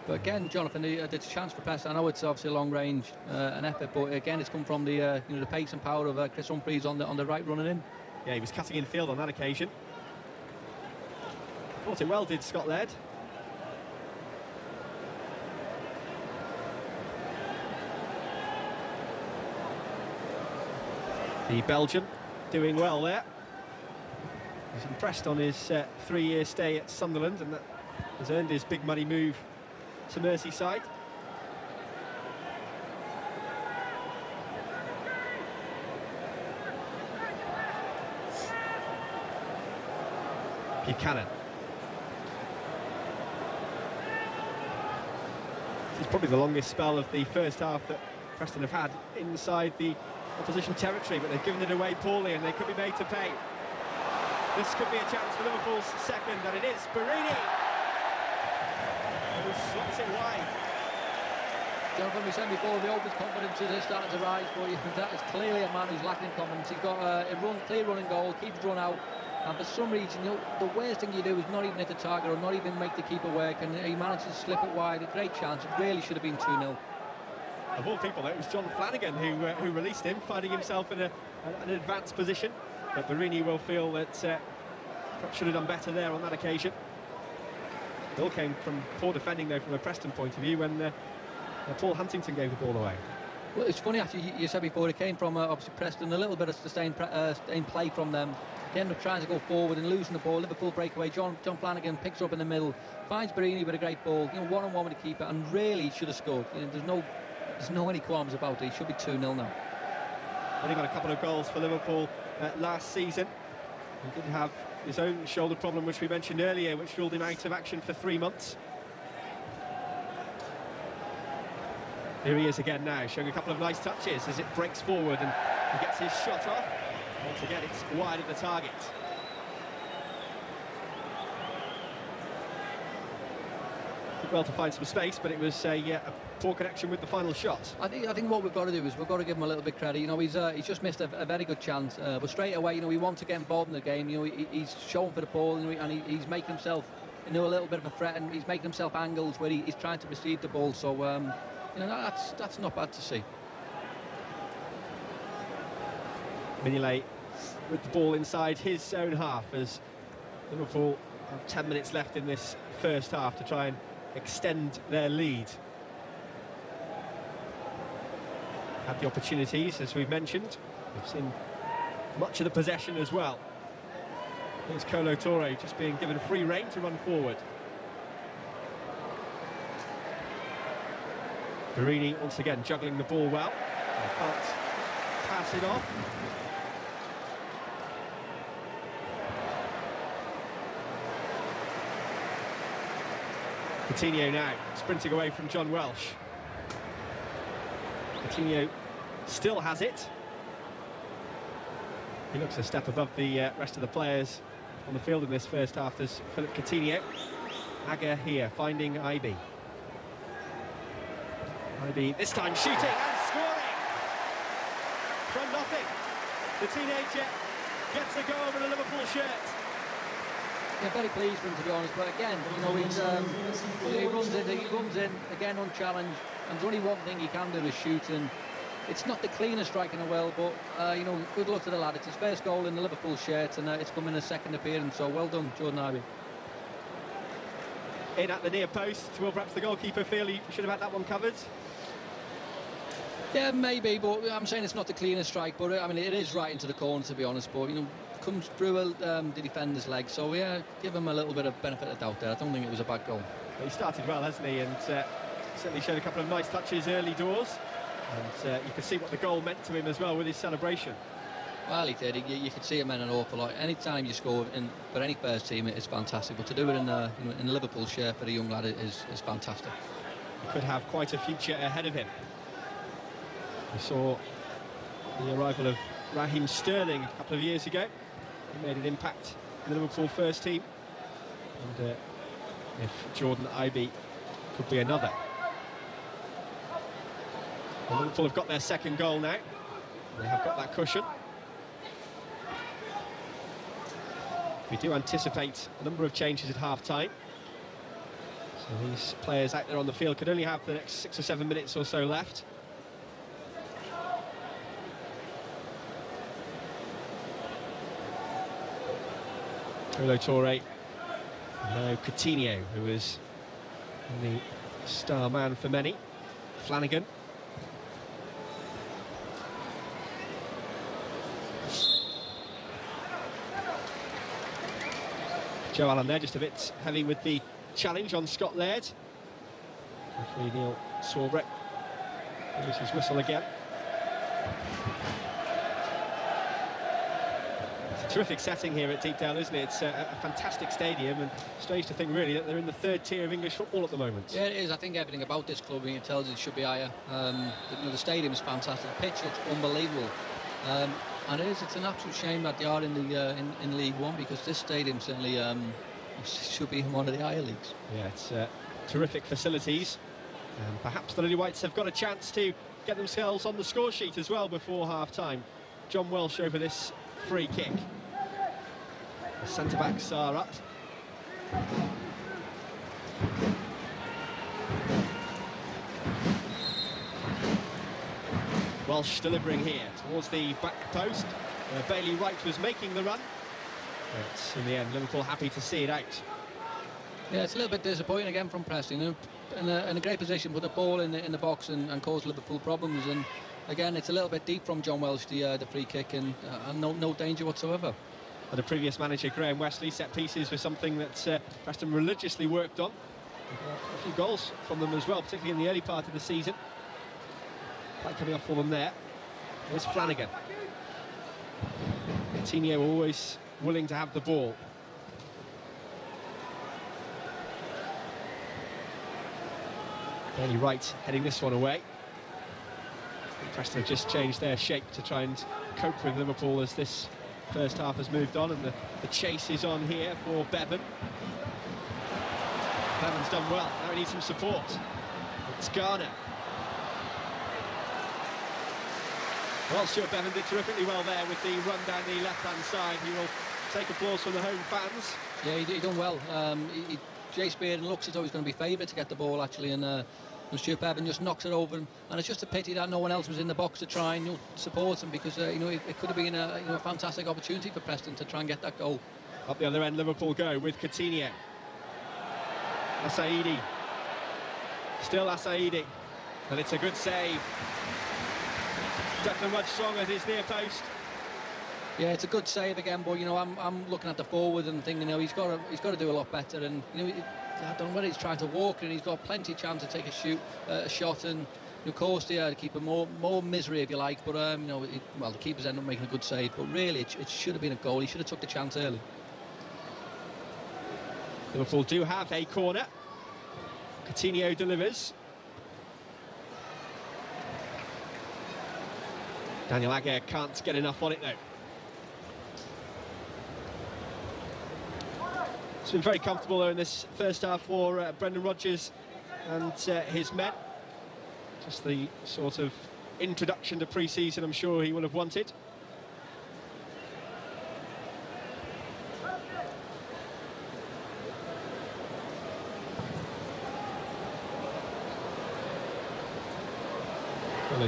But again, Jonathan, it's a chance for Preston. I know it's obviously a long range, an effort, but again, it's come from the the pace and power of Chris Humphries on the right running in.
Yeah, he was cutting in field on that occasion. Thought it well, did Scott Laird. The Belgian doing well there. He's impressed on his 3-year stay at Sunderland, and that has earned his big money move to Merseyside. Buchanan. This is probably the longest spell of the first half that Preston have had inside the opposition territory, but they've given it away poorly and they could be made to pay. This could be a chance for Liverpool's second, and it is. Barini, who slots it wide.
Jonathan, we said before, the Open's confidence is starting to rise, but that is clearly a man who's lacking in confidence. He's got a clear running goal, keeps run out, and for some reason, the worst thing you do is not even hit the target or not even make the keeper work, and he manages to slip it wide. A great chance. It really should have been 2-0.
Of all people, though, it was John Flanagan who released him, finding himself in an advanced position. But Barini will feel that should have done better there on that occasion. It all came from poor defending, though, from a Preston point of view, when Paul Huntington gave the ball away.
Well, it's funny, actually, you said before, it came from, obviously, Preston, a little bit of sustained play from them. They end up trying to go forward and losing the ball. Liverpool breakaway. John Flanagan picks her up in the middle, finds Barini with a great ball, one-on-one with the keeper, and really should have scored. There's no any qualms about it. He should be 2-0 now.
Only got a couple of goals for Liverpool last season. He did have his own shoulder problem, which we mentioned earlier, which ruled him out of action for 3 months. Here he is again now, showing a couple of nice touches as it breaks forward and he gets his shot off. Once again, it's wide of the target. Did well to find some space, but it was a poor connection with the final shot.
I think what we've got to do is we've got to give him a little bit of credit. He's just missed a very good chance, but straight away, he wants to get involved in the game. He's showing for the ball, and he's making himself, a little bit of a threat, and he's making himself angles where he's trying to receive the ball. So, that's not bad to see.
Mignolet with the ball inside his own half as Liverpool have 10 minutes left in this first half to try and extend their lead. Had the opportunities, as we've mentioned. We've seen much of the possession as well. Here's Kolo Touré just being given free rein to run forward. Barini once again juggling the ball well. Can't pass it off. Coutinho now sprinting away from John Welsh. Coutinho still has it. He looks a step above the rest of the players on the field in this first half. There's Philip Coutinho. Agger here, finding Ibe. Ibe this time shooting and scoring! From nothing. The teenager gets a go over the Liverpool shirt.
Yeah, very pleased with him, to be honest, but again, he runs in, again unchallenged, and there's only one thing he can do is shoot, and it's not the cleanest strike in the world, but, good luck to the lad. It's his first goal in the Liverpool shirt, and it's come in his second appearance, so well done, Jordan Ibe.
In at the near post, will perhaps the goalkeeper feel he should have had that one covered?
Yeah, maybe, but I'm saying it's not the cleanest strike, but it is right into the corner, to be honest, but, comes through the defender's leg, so yeah, give him a little bit of benefit of doubt there. I don't think it was a bad goal.
He started well, hasn't he, and certainly showed a couple of nice touches early doors, and you could see what the goal meant to him as well with his celebration.
Well, he did. You could see it meant an awful lot. Any time you score for any first team, it's fantastic, but to do it in a Liverpool shirt for a young lad is fantastic.
He could have quite a future ahead of him. We saw the arrival of Raheem Sterling a couple of years ago. He made an impact in the Liverpool first team, and if Jordan Ibe could be another. Well, Liverpool have got their second goal now. They have got that cushion. We do anticipate a number of changes at half-time. So these players out there on the field could only have the next 6 or 7 minutes or so left. Torre, now Coutinho, who was the star man for many. Flanagan. Joe Allen there, just a bit heavy with the challenge on Scott Laird. Referee Neil Swarbrick. There's his whistle again. It's a terrific setting here at Deepdale, isn't it? It's a fantastic stadium, and strange to think really that they're in the third tier of English football at the moment.
Yeah, it is. I think everything about this club, it tells you it should be higher. The stadium is fantastic. The pitch looks unbelievable. And it's an absolute shame that they are in the in League One, because this stadium certainly should be in one of the higher leagues.
Yeah, it's terrific facilities. Perhaps the Lily Whites have got a chance to get themselves on the score sheet as well before half-time. John Welsh over this free kick. The centre-backs are up. Welsh delivering here towards the back post. Bailey Wright was making the run, but in the end Liverpool happy to see it out.
Yeah, it's a little bit disappointing again from Preston. In a great position, put the ball in the box and cause Liverpool problems. And again, it's a little bit deep from John Welsh, the free kick, and no danger whatsoever.
And the previous manager Graham Westley, set pieces was something that Preston religiously worked on. A few goals from them as well, particularly in the early part of the season. Quite coming off for them there. There's Flanagan. Coutinho always willing to have the ball. Bailey Wright heading this one away. Preston have just changed their shape to try and cope with Liverpool as this first half has moved on, and the chase is on here for Bevan. Bevan's done well. Now he needs some support. It's Garner. Well, Stuart Bevan did terrifically well there with the run down the left-hand side. He will take applause from the home fans.
Yeah, he done well. Jay Spearden looks as though he's going to be favourite to get the ball, actually, and Stuart Bevan just knocks it over. And it's just a pity that no one else was in the box to try and support him, because it could have been a fantastic opportunity for Preston to try and get that goal.
Up the other end, Liverpool go with Coutinho. Asaidi. Still Asaidi. And it's a good save. Declan much strong at his near post.
Yeah, it's a good save again, but I'm looking at the forward and thinking, he's got to do a lot better. And I don't know whether he's trying to walk, and he's got plenty of chance to take a shot, and of course the keeper more misery if you like. But well, the keepers end up making a good save, but really it should have been a goal. He should have took the chance early.
Liverpool do have a corner. Coutinho delivers. Daniel Agger can't get enough on it though. It's been very comfortable though in this first half for Brendan Rodgers and his men. Just the sort of introduction to pre-season I'm sure he will have wanted.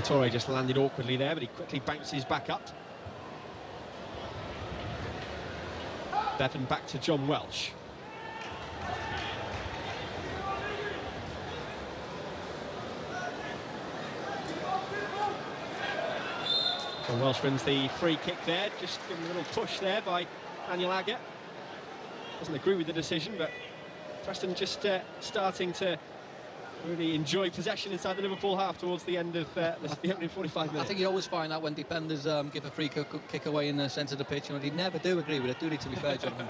Torre just landed awkwardly there, but he quickly bounces back up. Bevan back to John Welsh. John Welsh wins the free kick there, just given a little push there by Daniel Agger. Doesn't agree with the decision, but Preston just starting to really enjoy possession inside the Liverpool half towards the end of the opening 45 minutes.
I think you always find that when defenders give a free kick away in the centre of the pitch, they never do agree with it, do they, to be fair, Jonathan?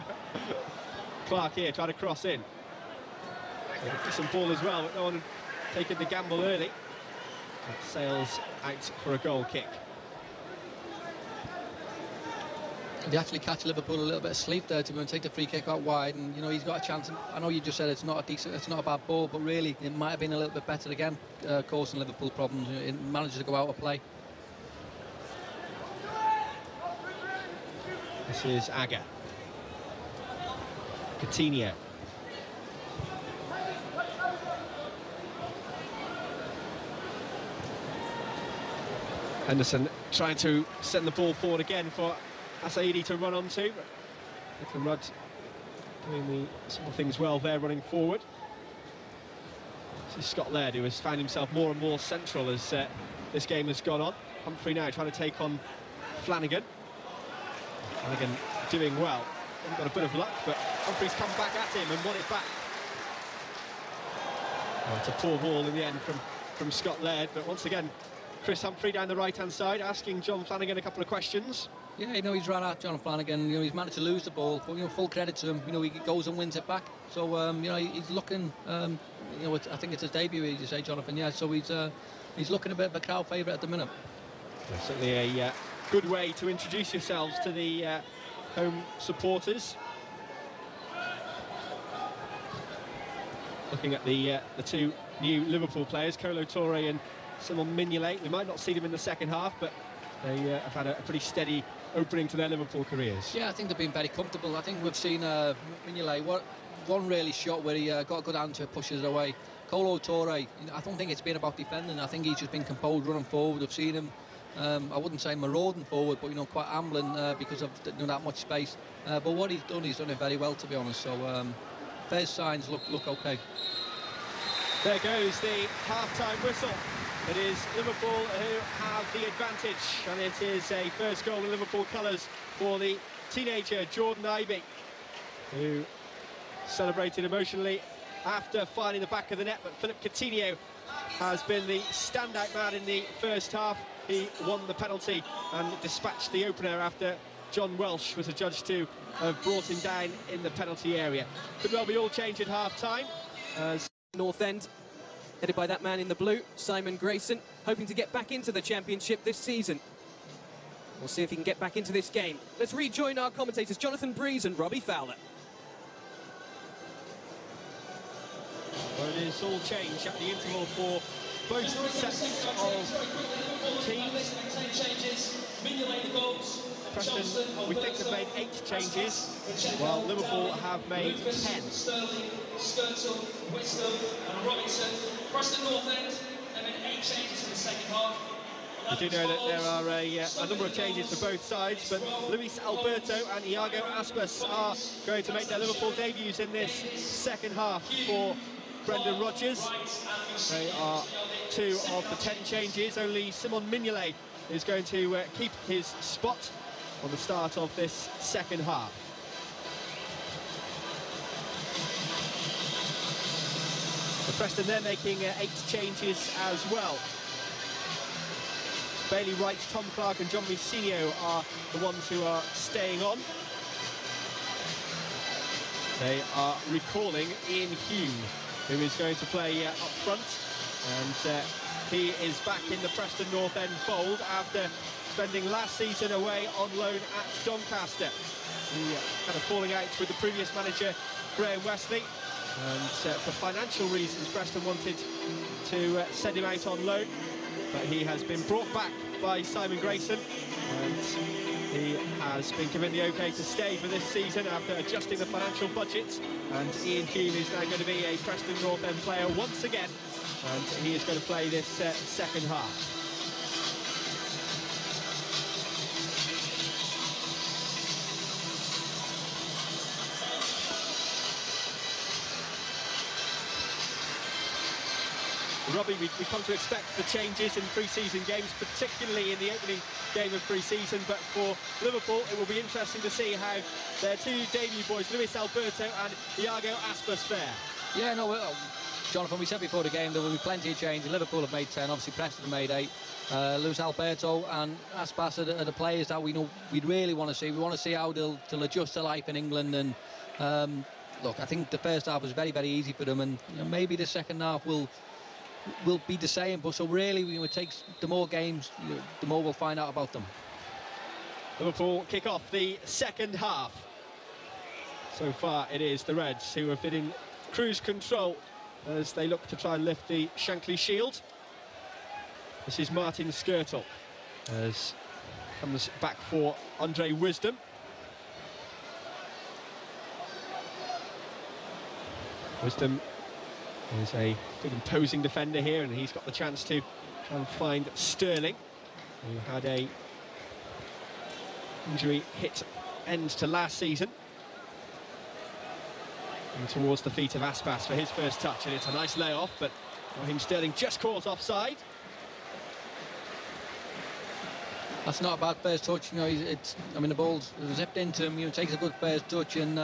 Clark here trying to cross in. Some ball as well, but no one taking the gamble early. It sails out for a goal kick.
They actually catch Liverpool a little bit asleep there to go and take the free kick out wide, and he's got a chance. I know you just said it's not a bad ball, but really it might have been a little bit better again, causing Liverpool problems. It manages to go out of play.
This is Agger. Coutinho. Henderson trying to send the ball forward again for Asaidi to run onto. Nathan Rudd doing the small things well there, running forward. This is Scott Laird, who has found himself more and more central as this game has gone on. Humphrey now trying to take on Flanagan. Flanagan doing well. He's got a bit of luck, but Humphrey's come back at him and won it back. Oh, it's a poor ball in the end from Scott Laird, but once again, Chris Humphrey down the right-hand side, asking John Flanagan a couple of questions.
Yeah, he's run at John Flanagan. He's managed to lose the ball, but full credit to him. He goes and wins it back. So he's looking. I think it's his debut, as you say, Jonathan. Yeah, so he's looking a bit of a crowd favourite at the minute.
Yeah, certainly a good way to introduce yourselves to the home supporters. Looking at the two new Liverpool players, Kolo Touré and Simon Mignolet. We might not see them in the second half, but they have had a pretty steady opening to their Liverpool careers.
Yeah, I think they've been very comfortable. I think we've seen Mignolet one really shot where he got a good hand to it, pushes it away. Kolo Touré, I don't think it's been about defending. I think he's just been composed running forward. I've seen him, I wouldn't say marauding forward, but quite ambling because of that much space. But what he's done it very well, to be honest. So first signs look okay.
There goes the half-time whistle. It is Liverpool who have the advantage, and it is a first goal in Liverpool colours for the teenager Jordan Ibe, who celebrated emotionally after finding the back of the net, but Philip Coutinho has been the standout man in the first half. He won the penalty and dispatched the opener after John Welsh was adjudged to have brought him down in the penalty area. Could well be all change at half-time.
North End, headed by that man in the blue, Simon Grayson, hoping to get back into the Championship this season. We'll see if he can get back into this game. Let's rejoin our commentators, Jonathan Breeze and Robbie Fowler.
Well, it is all change at the interval for both sets of teams. Preston, we think, have made 8 changes, while Liverpool have made 10.
Sterling, Skirtle, Wisdom and Robinson. Preston North End, they've made 8 changes in the second half.
We do know that there are a number of changes for both sides, but Luis Alberto and Iago Aspas are going to make their Liverpool debuts in this second half for Brendan Rodgers. They are 2 of the 10 changes. Only Simon Mignolet is going to keep his spot on the start of this second half. For Preston, they're making 8 changes as well. Bailey Wright, Tom Clark and John Mousinho are the ones who are staying on. They are recalling Ian Hume, who is going to play up front, and he is back in the Preston North End fold after spending last season away on loan at Doncaster. He had a falling out with the previous manager, Graham Wesley, and for financial reasons Preston wanted to send him out on loan, but he has been brought back by Simon Grayson, and he has been given the OK to stay for this season after adjusting the financial budget, and Ian Hume is now going to be a Preston North End player once again, and he is going to play this second half. Robbie, we come to expect the changes in pre-season games, particularly in the opening game of pre-season, but for Liverpool it will be interesting to see how their 2 debut boys, Luis Alberto and Iago Aspas, fare.
Yeah, no, Jonathan, we said before the game there will be plenty of change. Liverpool have made 10, obviously Preston have made 8. Luis Alberto and Aspas are the players that we'd really want to see. We want to see how they'll adjust to life in England, and look, I think the first half was very, very easy for them, and maybe the second half will be the same, but so really it takes the more games, the more we'll find out about them.
Liverpool kick off the second half. So far it is the Reds who have been in cruise control as they look to try and lift the Shankly Shield. This is Martin Skirtle as comes back for Andre Wisdom. Wisdom is a good imposing defender here, and he's got the chance to try and find Sterling, who had a injury hit end to last season. And towards the feet of Aspas for his first touch, and it's a nice layoff, but Raheem Sterling just caught offside.
That's not a bad first touch, you know. I mean, the ball's zipped into him. You know, takes a good first touch, and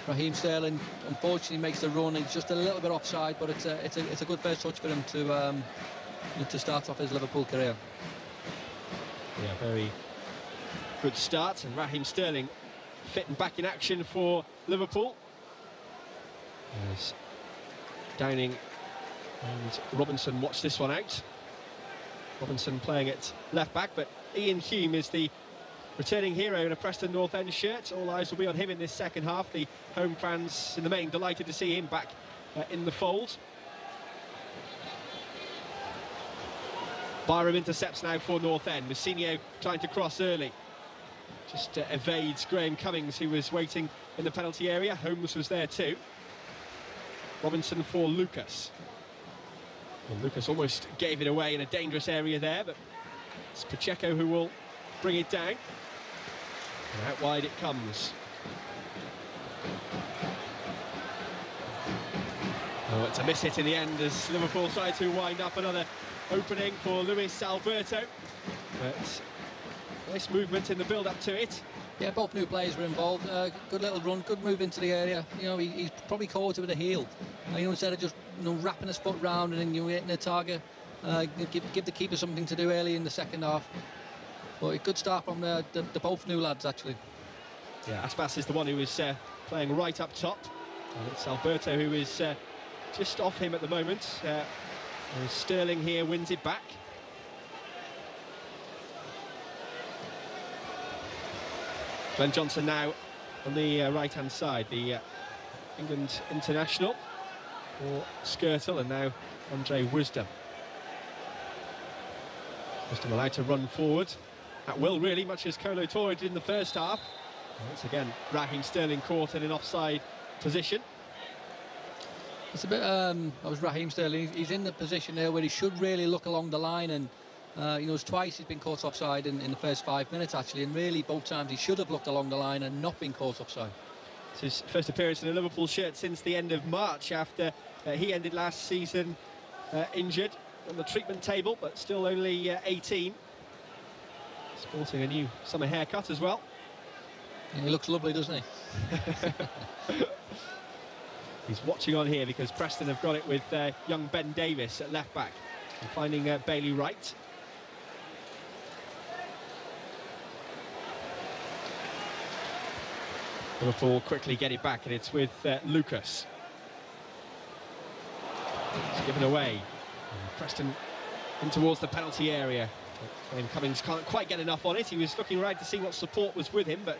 Raheem Sterling unfortunately makes the run. He's just a little bit offside, but it's a good first touch for him to start off his Liverpool career.
Yeah, very good start, and Raheem Sterling fit and back in action for Liverpool. As Downing and Robinson watch this one out. Robinson playing at left back, but Ian Hume is the returning hero in a Preston North End shirt. All eyes will be on him in this second half. The home fans in the main delighted to see him back in the fold. Byram intercepts now for North End. Mousinho trying to cross early. Just evades Graham Cummings, who was waiting in the penalty area. Holmes was there too. Robinson for Lucas. Well, Lucas almost gave it away in a dangerous area there, but it's Pacheco who will bring it down. And out wide it comes. Oh, it's a miss hit in the end as Liverpool try to wind up another opening for Luis Alberto. But nice movement in the build-up to it.
Yeah, both new players were involved. Good little run, good move into the area. You know, he's probably caught it with a heel. You know, instead of just wrapping his foot round and then hitting the target, give the keeper something to do early in the second half. But a good start from the both new lads, actually.
Yeah, Aspas is the one who is playing right up top. And it's Alberto who is just off him at the moment. Sterling here wins it back. Glenn Johnson now on the right-hand side, the England international for Skirtle, and now Andre Wisdom. Wisdom allowed to run forward at will, really, much as Kolo Toure did in the first half. Once again, Raheem Sterling caught in an offside position.
It's a bit, that was Raheem Sterling. He's in the position there where he should really look along the line, and you know, it's twice he's been caught offside in the first 5 minutes, actually, and really both times he should have looked along the line and not been caught offside.
It's his first appearance in a Liverpool shirt since the end of March, after he ended last season injured on the treatment table, but still only 18. Sporting a new summer haircut as well.
Yeah, he looks lovely, doesn't he?
He's watching on here because Preston have got it with young Ben Davis at left back and finding Bailey Wright. Liverpool quickly get it back, and it's with Lucas. It's given away. And Preston in towards the penalty area. And Cummings can't quite get enough on it. He was looking around to see what support was with him, but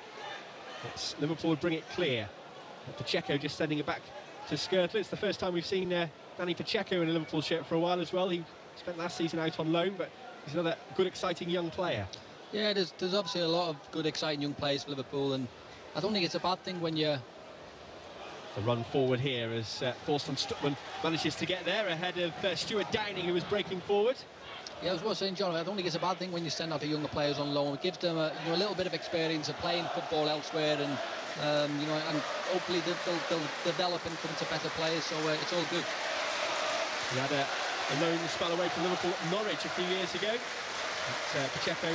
Liverpool would bring it clear. Pacheco just sending it back to Skirtle. It's the first time we've seen Danny Pacheco in a Liverpool shirt for a while as well. He spent last season out on loan, but he's another good, exciting young player.
Yeah, there's obviously a lot of good, exciting young players for Liverpool, and I don't think it's a bad thing when you...
The run forward here as Thorsten Stuckmann manages to get there ahead of Stuart Downing, who was breaking forward.
Yeah, I was saying, John, I don't think it's a bad thing when you send out the younger players on loan. It gives them a little bit of experience of playing football elsewhere, and you know, and hopefully they'll develop and come into better players. So it's all good.
He had a loan spell away from Liverpool at Norwich a few years ago. Pacheco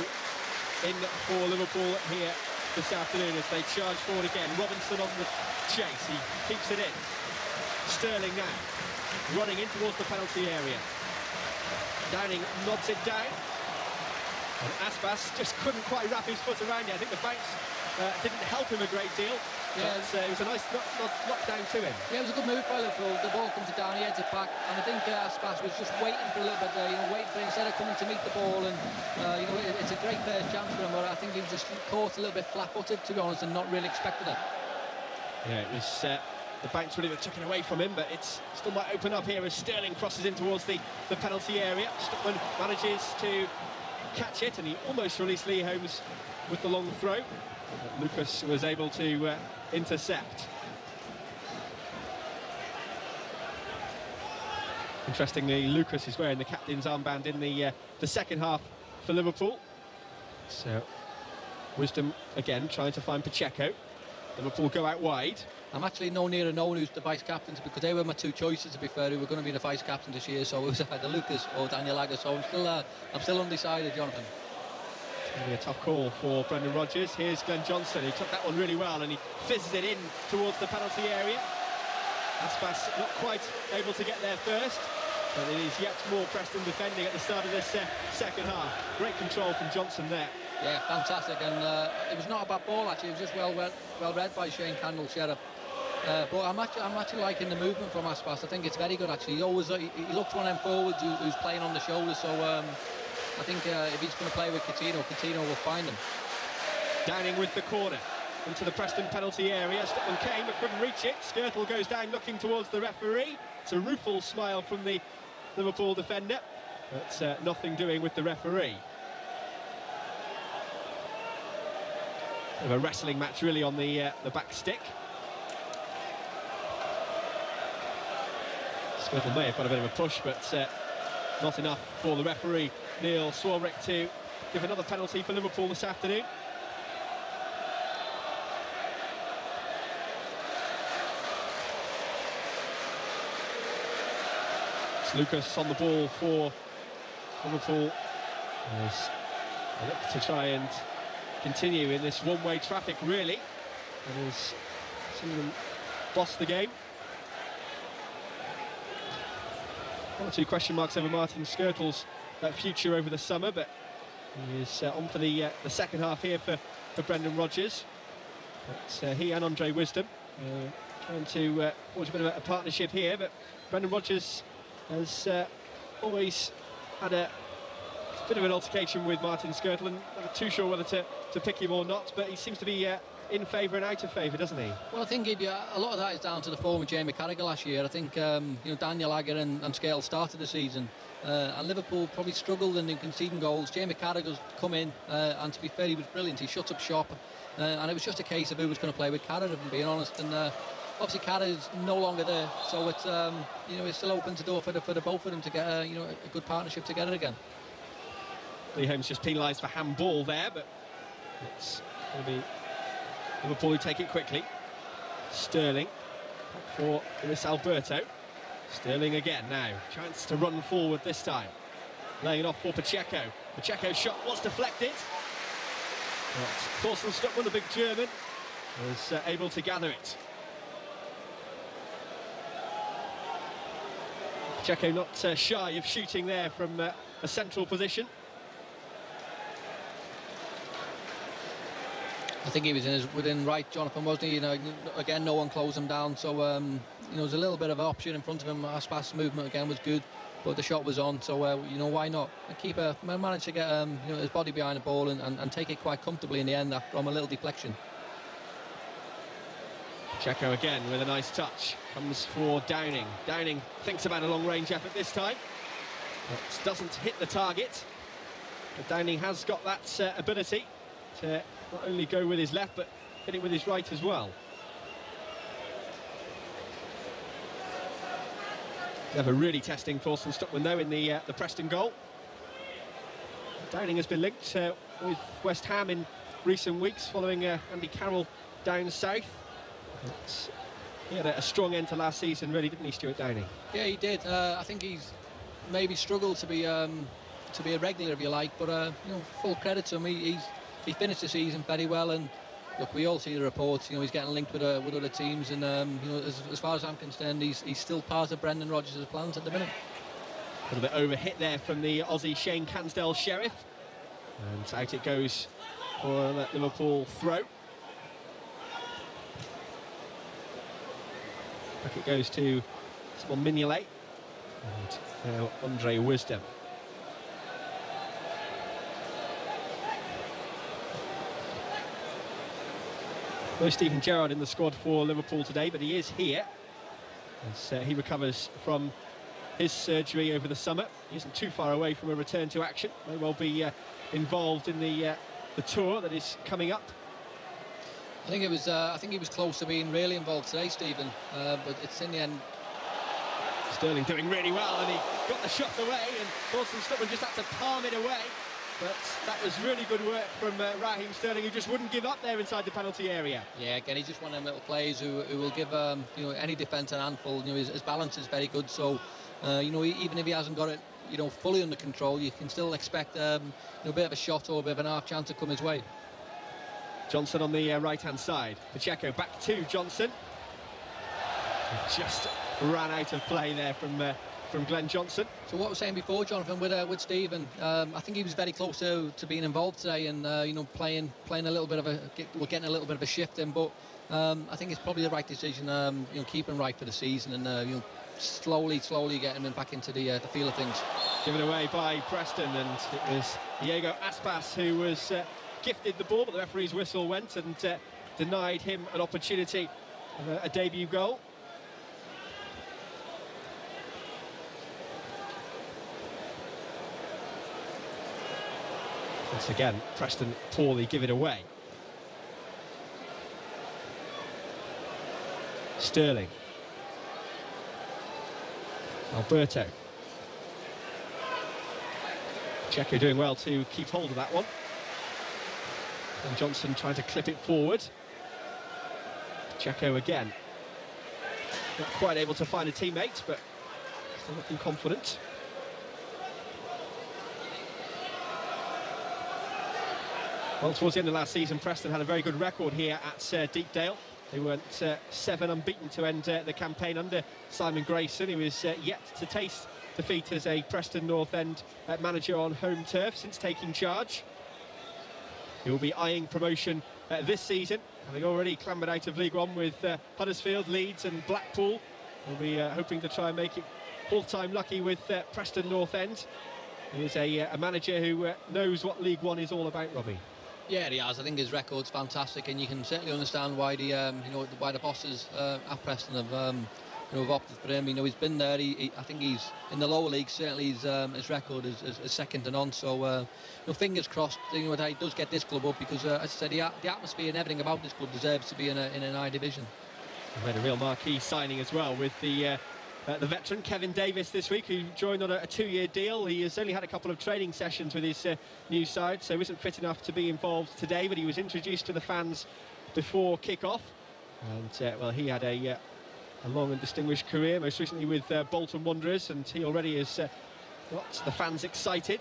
in for Liverpool here this afternoon as they charge forward again. Robinson on the chase, he keeps it in. Sterling now running in towards the penalty area. Downing nods it down, and Aspas just couldn't quite wrap his foot around it. I think the bounce didn't help him a great deal. Yeah, it was a nice knockdown to him.
Yeah, it was a good move by Liverpool. The ball comes to Down, he heads it back, and I think Aspas was just waiting for a little bit there, waiting for it instead of coming to meet the ball, and it's a great first chance for him, but I think he was just caught a little bit flat-footed, to be honest, and not really expected it. Yeah,
it was the bounce really that took it away from him, but it's still might open up here as Sterling crosses in towards the penalty area. Stuckmann manages to catch it, and he almost released Lee Holmes with the long throw. But Lucas was able to intercept. Interestingly, Lucas is wearing the captain's armband in the second half for Liverpool. So, Wisdom again trying to find Pacheco. Liverpool go out wide. I'm
actually no nearer knowing who's the vice-captains, because they were my two choices, to be fair, who were going to be the vice-captain this year. So it was either Lucas or Daniel Agger. So I'm still undecided, Jonathan.
It's going to be a tough call for Brendan Rodgers. Here's Glenn Johnson, who took that one really well, and he fizzes it in towards the penalty area. Aspas not quite able to get there first, but it is yet more Preston defending at the start of this second half. Great control from Johnson there.
Yeah, fantastic, and it was not a bad ball actually. It was just well read by Shane Candle Sheriff. But I'm actually liking the movement from Aspas. I think it's very good actually. He looks one of them forwards who's playing on the shoulder. So I think if he's going to play with Coutinho will find him.
Downing with the corner into the Preston penalty area. Stockman came but couldn't reach it. Skirtle goes down looking towards the referee. It's a rueful smile from the Liverpool defender, but nothing doing with the referee. Of a wrestling match really on the back stick. Skirtle may have got a bit of a push, but not enough for the referee Neil Swarbrick to give another penalty for Liverpool this afternoon. It's Lucas on the ball for Liverpool. As they look to try and continue in this one-way traffic, really, and has seen them boss the game. One or two question marks over Martin Skirtle's future over the summer, but he is on for the second half here for Brendan Rodgers. But he and Andre Wisdom trying to forge a bit of a partnership here, but Brendan Rodgers has always had a bit of an altercation with Martin Skirtle, and I'm not too sure whether to pick him or not, but he seems to be in favour and out of favour, doesn't he?
Well, I think a lot of that is down to the form of Jamie Carragher last year. I think Daniel Agger and Scale started the season, and Liverpool probably struggled in conceding goals. Jamie Carragher's come in, and to be fair, he was brilliant. He shut up shop, and it was just a case of who was going to play with Carragher, if I'm being honest. And obviously Carragher's no longer there, so it's it still opens the door for the both of them to get a good partnership together again.
Lee Holmes just penalised for handball there, but it's going to be Liverpool who take it quickly. Sterling for Luis Alberto. Sterling again now. Chance to run forward this time. Laying it off for Pacheco. Pacheco's shot was deflected. Thorsten Stuckmann, the big German, was able to gather it. Pacheco not shy of shooting there from a central position.
I think he was within right, Jonathan, wasn't he? Again, no one closed him down, so there's a little bit of an option in front of him. Aspas' movement again was good, but the shot was on, so why not? The keeper managed to get his body behind the ball and take it quite comfortably in the end from a little deflection.
Pacheco again with a nice touch, comes for Downing. Downing thinks about a long-range effort this time, but doesn't hit the target. But Downing has got that ability to not only go with his left, but hit it with his right as well. Never really testing Thorsten Stuckmann though in the Preston goal. Downing has been linked with West Ham in recent weeks following Andy Carroll down south. He had a strong end to last season, really, didn't he, Stuart Downing?
Yeah, he did. I think he's maybe struggled to be a regular, if you like, but full credit to him. He finished the season very well, and look, we all see the reports. He's getting linked with other teams, and as far as I'm concerned, he's still part of Brendan Rodgers' plans at the minute.
A little bit over-hit there from the Aussie Shane Cansdale Sheriff, and out it goes for that Liverpool throw. Back it goes to Simon Mignolet, and now Andre Wisdom. No Stephen Gerrard in the squad for Liverpool today, but he is here as he recovers from his surgery over the summer. He isn't too far away from a return to action. May well be involved in the tour that is coming up.
I think he was close to being really involved today, Stephen. But it's in the end
Sterling doing really well, and he got the shot away, and Dawson Stuckman just had to palm it away. But that was really good work from Raheem Sterling, who just wouldn't give up there inside the penalty area.
Yeah, again, he's just one of them little players who will give you know, any defence an handful. You know, his balance is very good, so you know, even if he hasn't got it, you know, fully under control, you can still expect you know, a bit of a shot or a bit of an half chance to come his way.
Johnson on the right-hand side. Pacheco back to Johnson. Just ran out of play there from Glenn Johnson.
So what I was saying before, Jonathan, with Stephen, I think he was very close to being involved today, and you know, playing a little bit of getting a little bit of a shift in. But I think it's probably the right decision. You know, keep him right for the season, and you know, slowly getting him back into the feel of things.
Given away by Preston, and it was Diego Aspas who was gifted the ball, but the referee's whistle went and denied him an opportunity of a debut goal. Once again, Preston poorly give it away. Sterling. Alberto. Pacheco doing well to keep hold of that one. And Johnson trying to clip it forward. Pacheco again. Not quite able to find a teammate, but still looking confident. Well, towards the end of last season, Preston had a very good record here at Deepdale. They went 7 unbeaten to end the campaign under Simon Grayson, who is yet to taste defeat as a Preston North End manager on home turf since taking charge. He will be eyeing promotion this season, having already clambered out of League One with Huddersfield, Leeds and Blackpool. He'll be hoping to try and make it full-time lucky with Preston North End. He is a manager who knows what League One is all about, Robbie.
Yeah, he has. I think his record's fantastic, and you can certainly understand why the you know, why the bosses at Preston have you know, have opted for him. You know, he's been there. I think he's in the lower league. Certainly, his record is second to none. So, you know, fingers crossed. You know, that he does get this club up, because, as I said, the atmosphere and everything about this club deserves to be in an high division.
We made a real marquee signing as well with the veteran Kevin Davis this week, who joined on a 2-year deal. He has only had a couple of training sessions with his new side, so isn't fit enough to be involved today, but he was introduced to the fans before kick-off. And, well, he had a long and distinguished career, most recently with Bolton Wanderers, and he already has got the fans excited.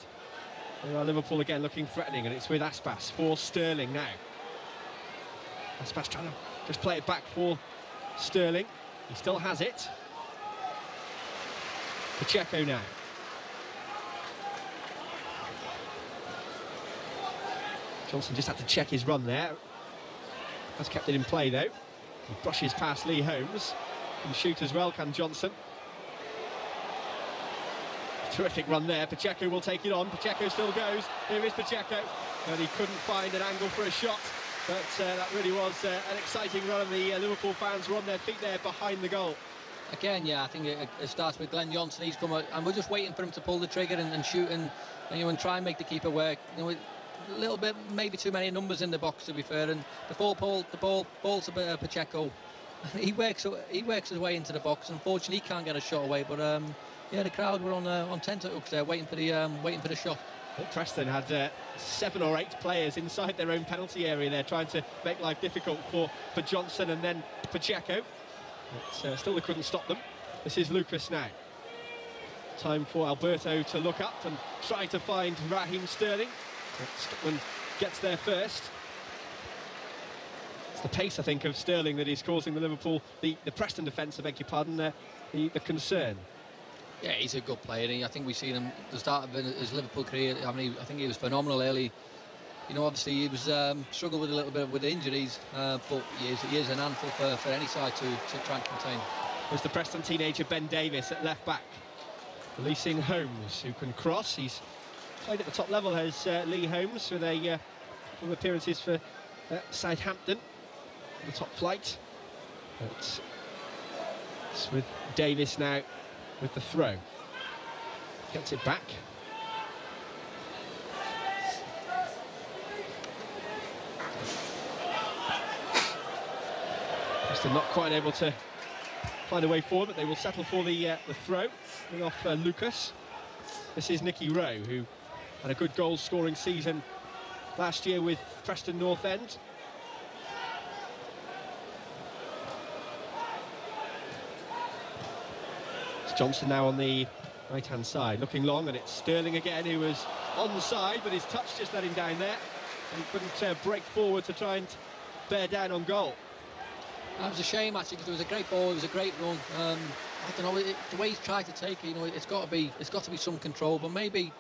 Liverpool again looking threatening, and it's with Aspas for Sterling now. Aspas trying to just play it back for Sterling. He still has it. Pacheco now. Johnson just had to check his run there. Has kept it in play though. He brushes past Lee Holmes. Can shoot as well, can Johnson. Terrific run there. Pacheco will take it on. Pacheco still goes. Here is Pacheco. And he couldn't find an angle for a shot. But that really was an exciting run, and the Liverpool fans were on their feet there behind the goal.
Again, yeah, I think it starts with Glenn Johnson. He's come out, and we're just waiting for him to pull the trigger and shoot and you know, and try and make the keeper work. You know, a little bit, maybe too many numbers in the box, to be fair. And the ball to Pacheco. He works his way into the box. Unfortunately, he can't get a shot away. But yeah, the crowd were on tenterhooks there, waiting for the shot.
Preston had 7 or 8 players inside their own penalty area there, trying to make life difficult for Johnson and then Pacheco. But still they couldn't stop them. This is Lucas now. Time for Alberto to look up and try to find Raheem Sterling. Stuckman gets there first. It's the pace, I think, of Sterling that is causing the Preston defence, I beg your pardon, the concern.
Yeah, he's a good player. I think we've seen him at the start of his Liverpool career. I mean, I think he was phenomenal early. You know, obviously he was struggled with a little bit with injuries, but he is an handful for any side to try and contain.
There's the Preston teenager Ben Davis at left back, releasing Holmes, who can cross. He's played at the top level as Lee Holmes, with a couple of appearances for Southampton, the top flight. But it's with Davis now with the throw. Gets it back. Preston not quite able to find a way forward, but they will settle for the throw. Coming off Lucas. This is Nicky Rowe, who had a good goal-scoring season last year with Preston North End. It's Johnson now on the right-hand side, looking long, and it's Sterling again, who was on the side, but his touch just let him down there. And he couldn't break forward to try and bear down on goal.
That was a shame, actually, because it was a great ball, it was a great run. I don't know, the way he's tried to take it, you know, it's got to be some control, but maybe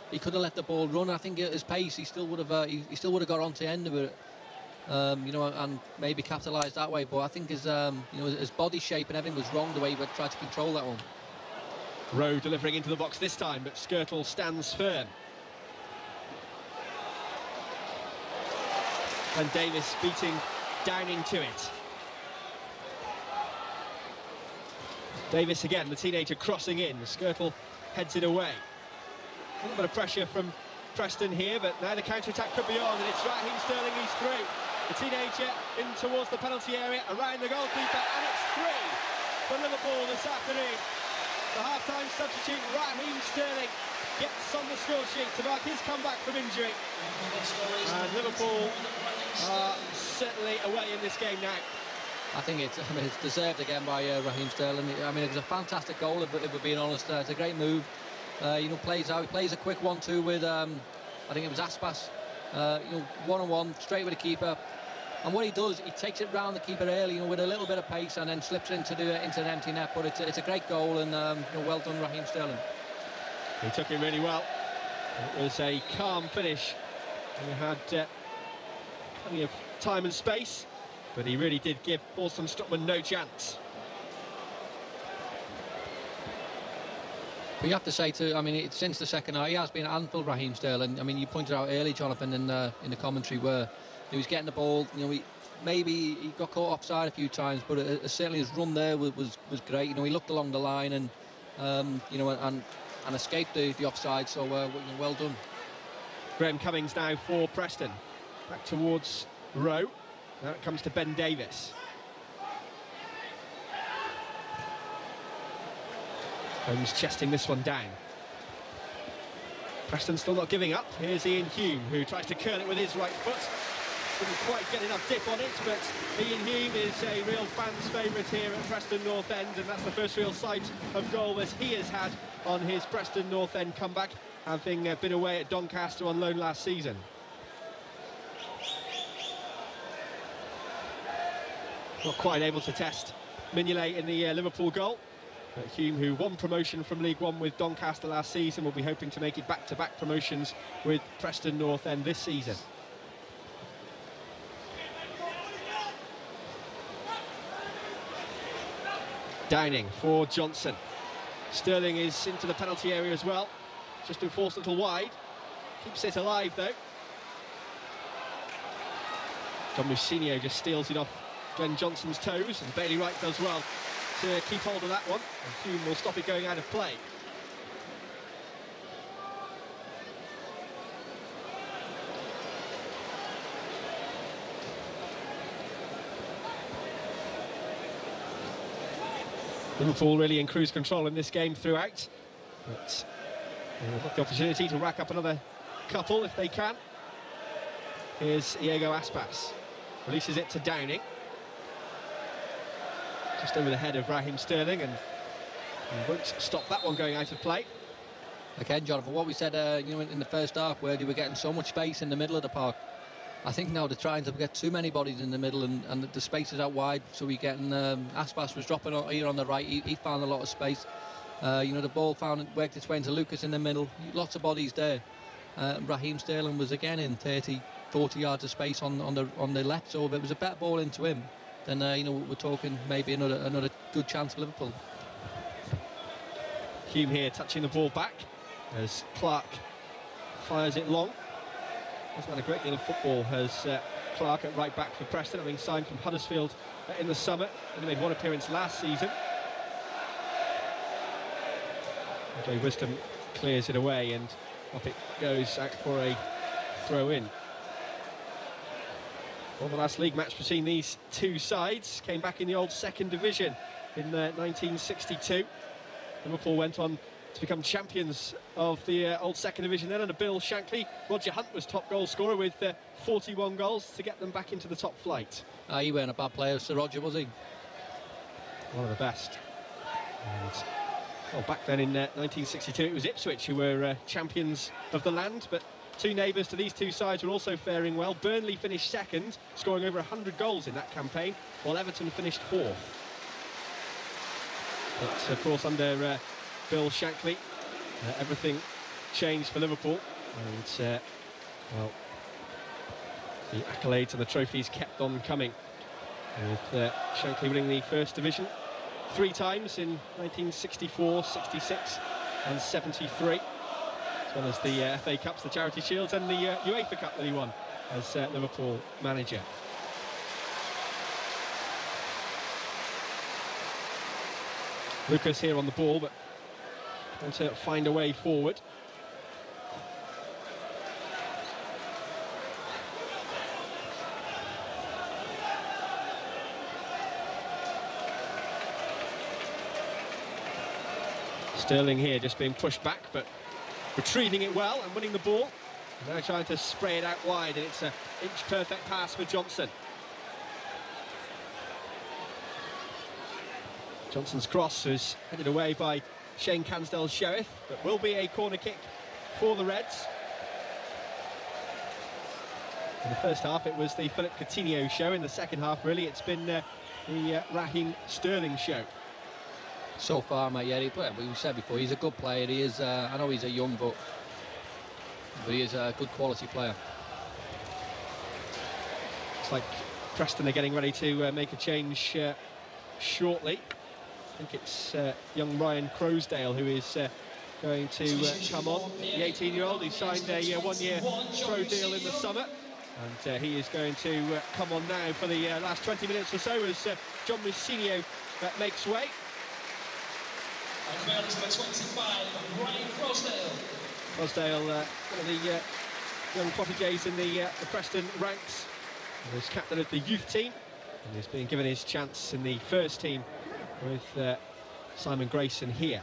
he could have let the ball run. I think at his pace, he still would have got onto the end of it, you know, and maybe capitalised that way. But I think his, you know, his body shape and everything was wrong the way he tried to control that one.
Rowe delivering into the box this time, but Skirtle stands firm. And Davis beating Downing to it. Davis again, the teenager crossing in. Skirtle heads it away. A little bit of pressure from Preston here, but now the counter-attack could be on, and it's Raheem Sterling, he's through. The teenager in towards the penalty area, around the goalkeeper, and it's 3 for Liverpool this afternoon. The half-time substitute, Raheem Sterling, gets on the score sheet to mark his comeback from injury. And Liverpool are certainly away in this game now.
I think it's deserved again by Raheem Sterling. I mean, it was a fantastic goal, if we're being honest. It's a great move. You know, plays a quick 1-2 with, I think it was Aspas. You know, one-on-one, straight with the keeper. And what he does, he takes it round the keeper early, you know, with a little bit of pace, and then slips into an empty net. But it's a great goal, and you know, well done, Raheem Sterling.
He took it really well. It was a calm finish. He had plenty of time and space, but he really did give Paulson Stockman no chance.
But you have to say too, I mean, since the second half, he has been an handful, Raheem Sterling. I mean, you pointed out early, Jonathan, in the commentary, where he was getting the ball. You know, maybe he got caught offside a few times, but certainly his run there was great. You know, he looked along the line and you know, and escaped the offside. So well done.
Graham Cummings now for Preston. Back towards Rowe. Now it comes to Ben Davis. Holmes chesting this one down. Preston still not giving up. Here's Ian Hume, who tries to curl it with his right foot. Couldn't quite get enough dip on it, but Ian Hume is a real fan's favourite here at Preston North End, and that's the first real sight of goal that he has had on his Preston North End comeback, having been away at Doncaster on loan last season. Not quite able to test Mignolet in the Liverpool goal. But Hume, who won promotion from League One with Doncaster last season, will be hoping to make it back-to-back promotions with Preston North End this season. Downing for Johnson. Sterling is into the penalty area as well. Just been forced a little wide. Keeps it alive though. John Mousinho just steals it off Glenn Johnson's toes, and Bailey Wright does well to keep hold of that one, and Hume will stop it going out of play. Liverpool really in cruise control in this game throughout, but they'll have the opportunity to rack up another couple if they can. Here's Iago Aspas, releases it to Downing. Just over the head of Raheem Sterling, and he won't stop that one going out of play.
Again, Jonathan, what we said you know, in the first half, where they were getting so much space in the middle of the park, I think now they're trying to get too many bodies in the middle, and the space is out wide, so we're getting Aspas was dropping here on the right. He found a lot of space. You know, the ball worked its way into Lucas in the middle. Lots of bodies there. Raheem Sterling was again in 30, 40 yards of space on the left, so if it was a better ball into him, then you know, we're talking maybe another good chance for Liverpool.
Hume here touching the ball back as Clark fires it long. Hasn't had a great deal of football, has Clark at right back for Preston, having signed from Huddersfield in the summer. Only made one appearance last season. Jay Wisdom clears it away, and up it goes out for a throw-in. Well, the last league match between these two sides came back in the old second division in 1962. Liverpool went on to become champions of the old second division then under Bill Shankly. Roger Hunt was top goal scorer with 41 goals to get them back into the top flight.
He weren't a bad player, Sir Roger, was he?
One of the best. And, well, back then in 1962 it was Ipswich who were champions of the land, but two neighbours to these two sides were also faring well. Burnley finished second, scoring over 100 goals in that campaign, while Everton finished fourth. But of course under Bill Shankly, everything changed for Liverpool, and well, the accolades and the trophies kept on coming, with Shankly winning the First Division 3 times in 1964, 66 and 73, as well as the FA Cups, the Charity Shields and the UEFA Cup that he won as Liverpool manager. Lucas here on the ball, but trying to find a way forward. Sterling here just being pushed back, but retrieving it well and winning the ball. Now trying to spray it out wide, and it's an inch-perfect pass for Johnson. Johnson's cross is headed away by Shane Cansdale-Sheriff, but will be a corner kick for the Reds. In the first half it was the Philip Coutinho show. In the second half, really, it's been the Raheem Sterling show.
So far, mate, yeah, we said before, he's a good player. He is, I know he's a young, but he is a good quality player.
It's like Preston are getting ready to make a change shortly. I think it's young Ryan Crosdale who is going to come on, the 18-year-old who signed a one-year pro deal in the summer, and he is going to come on now for the last 20 minutes or so as John Mousinho makes way.
And number 25, Ryan Crosdale.
Crosdale, one of the young protégés in the Preston ranks. He was captain of the youth team, and he's been given his chance in the first team with Simon Grayson here.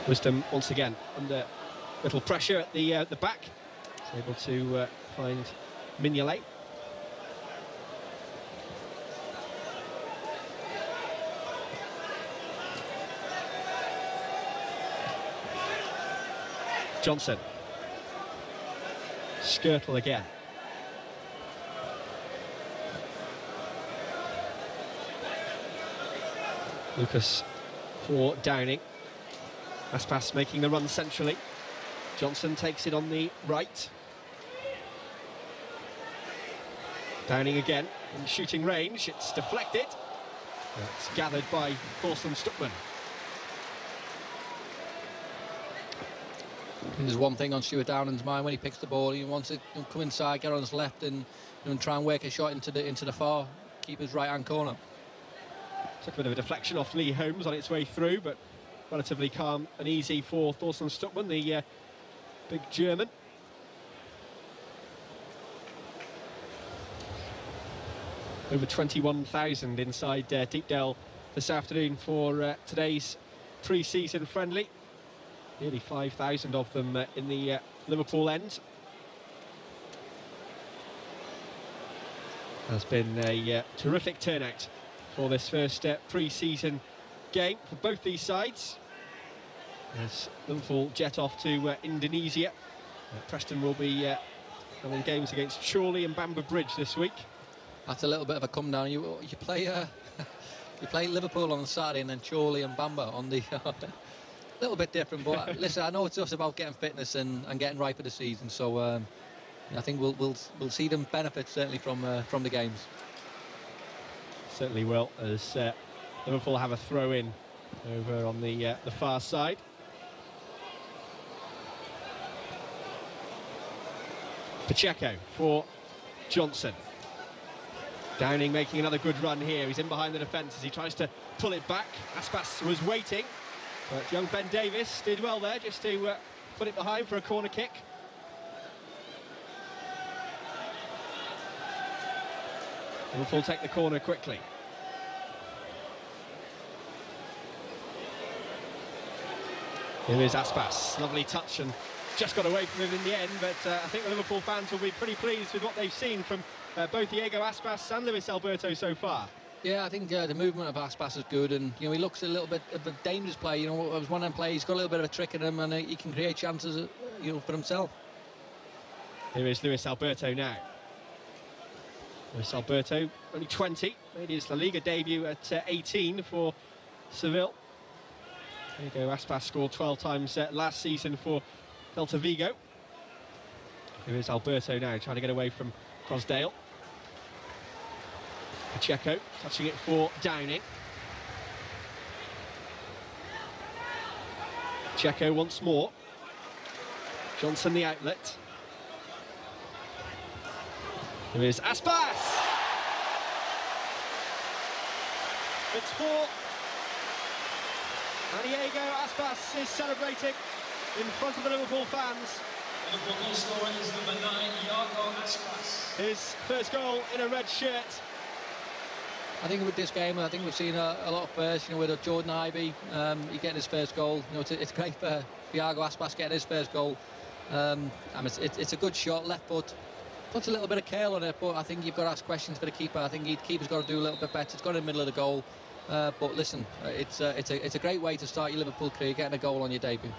Wisdom once again under little pressure at the back. He's able to find Mignolet. Johnson. Skirtle again. Lucas for Downing. Aspas making the run centrally. Johnson takes it on the right. Downing again in shooting range. It's deflected. It's gathered by Thorsten Stuckmann.
There's one thing on Stuart Downing's mind when he picks the ball. He wants to come inside, get on his left, and try and work a shot into the far keeper's right-hand corner.
Took a bit of a deflection off Lee Holmes on its way through, but relatively calm and easy for Thorsten Stuckmann, the big German. Over 21,000 inside Deepdale this afternoon for today's pre-season friendly. Nearly 5,000 of them in the Liverpool end. Has been a terrific turnout for this first pre-season game for both these sides, as Liverpool jet off to Indonesia. Preston will be having games against Chorley and Bamber Bridge this week.
That's a little bit of a come down. You play you play Liverpool on the Saturday and then Chorley and Bamber on the a little bit different, but listen, I know it's just about getting fitness and getting right for the season, so I think we'll see them benefit certainly from the games.
Certainly will, as Liverpool have a throw in over on the far side. Pacheco for Johnson. Downing making another good run here. He's in behind the defence as he tries to pull it back. Aspas was waiting, but young Ben Davies did well there just to put it behind for a corner kick. Liverpool take the corner quickly. Here is Aspas, lovely touch and just got away from him in the end, but I think the Liverpool fans will be pretty pleased with what they've seen from both Diego Aspas and Luis Alberto so far.
Yeah, I think the movement of Aspas is good, and he looks a little bit of a dangerous player. It was one of them players, he's got a little bit of a trick in him, and he can create chances, for himself.
Here is Luis Alberto now. Luis Alberto, only 20, made his La Liga debut at 18 for Seville. Diego Aspas scored 12 times last season for Celta Vigo. Here is Alberto now, trying to get away from Crosdale. Pacheco touching it for Downing. Pacheco once more. Johnson the outlet. Here is Aspas! It's 4. And Diego Aspas is celebrating in front of the Liverpool fans.
Liverpool goal scorer is number 9, Diego Aspas.
His first goal in a red shirt.
I think with this game, I think we've seen a lot of firsts, with Jordan Ivey, he getting his first goal. It's great for Diego Aspas getting his first goal. It's a good shot, left foot. Puts a little bit of curl on it, but I think you've got to ask questions for the keeper. I think the keeper's got to do a little bit better. It's gone in the middle of the goal. But listen, it's a great way to start your Liverpool career, getting a goal on your debut.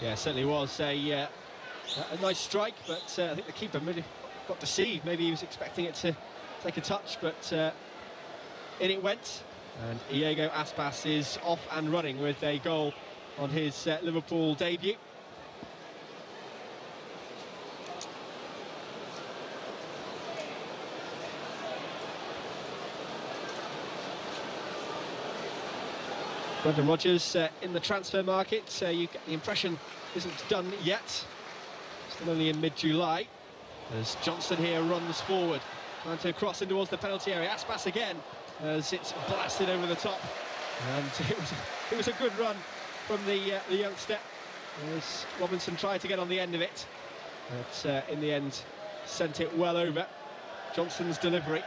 Yeah, it certainly was a nice strike, but I think the keeper maybe got deceived. Maybe he was expecting it to take a touch, but in it went. And Diego Aspas is off and running with a goal on his Liverpool debut. Brendan Rodgers in the transfer market, you get the impression isn't done yet. Still only in mid-July. As Johnson here runs forward, trying to cross in towards the penalty area. Aspas again, as it's blasted over the top. And it was a good run from the youngster, as Robinson tried to get on the end of it. But in the end, sent it well over. Johnson's delivery.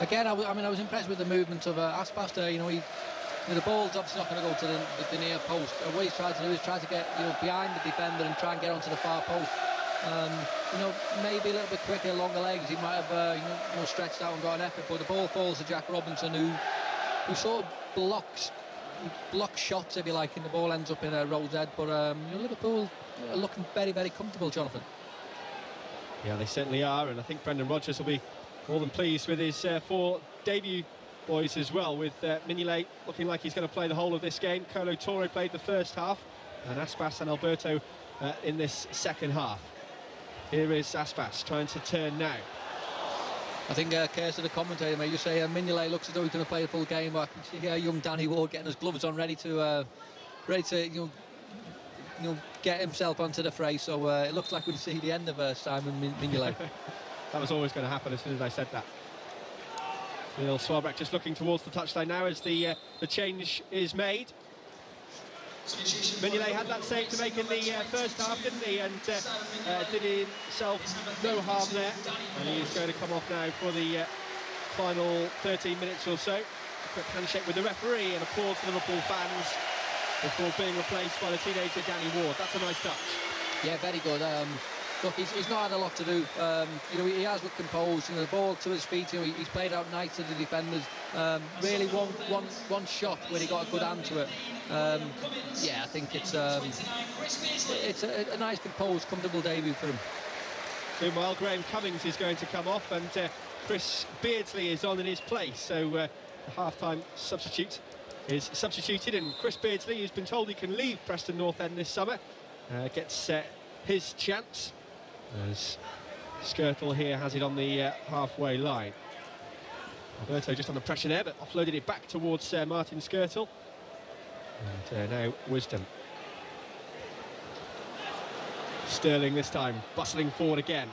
Again, I was impressed with the movement of Aspas there. The ball's obviously not going to go to the near post. And what he's tried to do is try to get behind the defender and try and get onto the far post. Maybe a little bit quicker along the legs. He might have stretched out and got an effort, but the ball falls to Jack Robinson, who sort of blocks shots, if you like, and the ball ends up in a Rhodes head. But Liverpool are looking very, very comfortable, Jonathan.
Yeah, they certainly are, and I think Brendan Rodgers will be more than pleased with his 4 debut boys as well, with Mignolet looking like he's going to play the whole of this game. Kolo Touré played the first half, and Aspas and Alberto in this second half. Here is Aspas trying to turn now.
I think Kirsten, the commentator, may just say Mignolet looks as though he's going to play the full game, but I can see young Danny Ward getting his gloves on, ready to get himself onto the fray. So it looks like we'll see the end of Simon Mignolet.
That was always going to happen as soon as I said that. Neil Swarbrick just looking towards the touchline now as the change is made. Mignolet had that save to make in the first half, didn't he? And did himself no harm there. And he's going to come off now for the final 13 minutes or so. A quick handshake with the referee and applause for Liverpool fans before being replaced by the teenager Danny Ward. That's a nice touch.
Yeah, very good. Look, he's not had a lot to do. He has looked composed. The ball to his feet. He's played out nice to the defenders. Really, one shot where he got a good hand to it. Yeah, I think it's a nice, composed, comfortable debut for him.
Meanwhile, Graham Cummings is going to come off, and Chris Beardsley is on in his place. So the half-time substitute is substituted, and Chris Beardsley, who's been told he can leave Preston North End this summer, gets his chance. As Skirtle here has it on the halfway line. Alberto just under pressure there, but offloaded it back towards Martin Skirtle. And now Wisdom. Sterling this time, bustling forward again.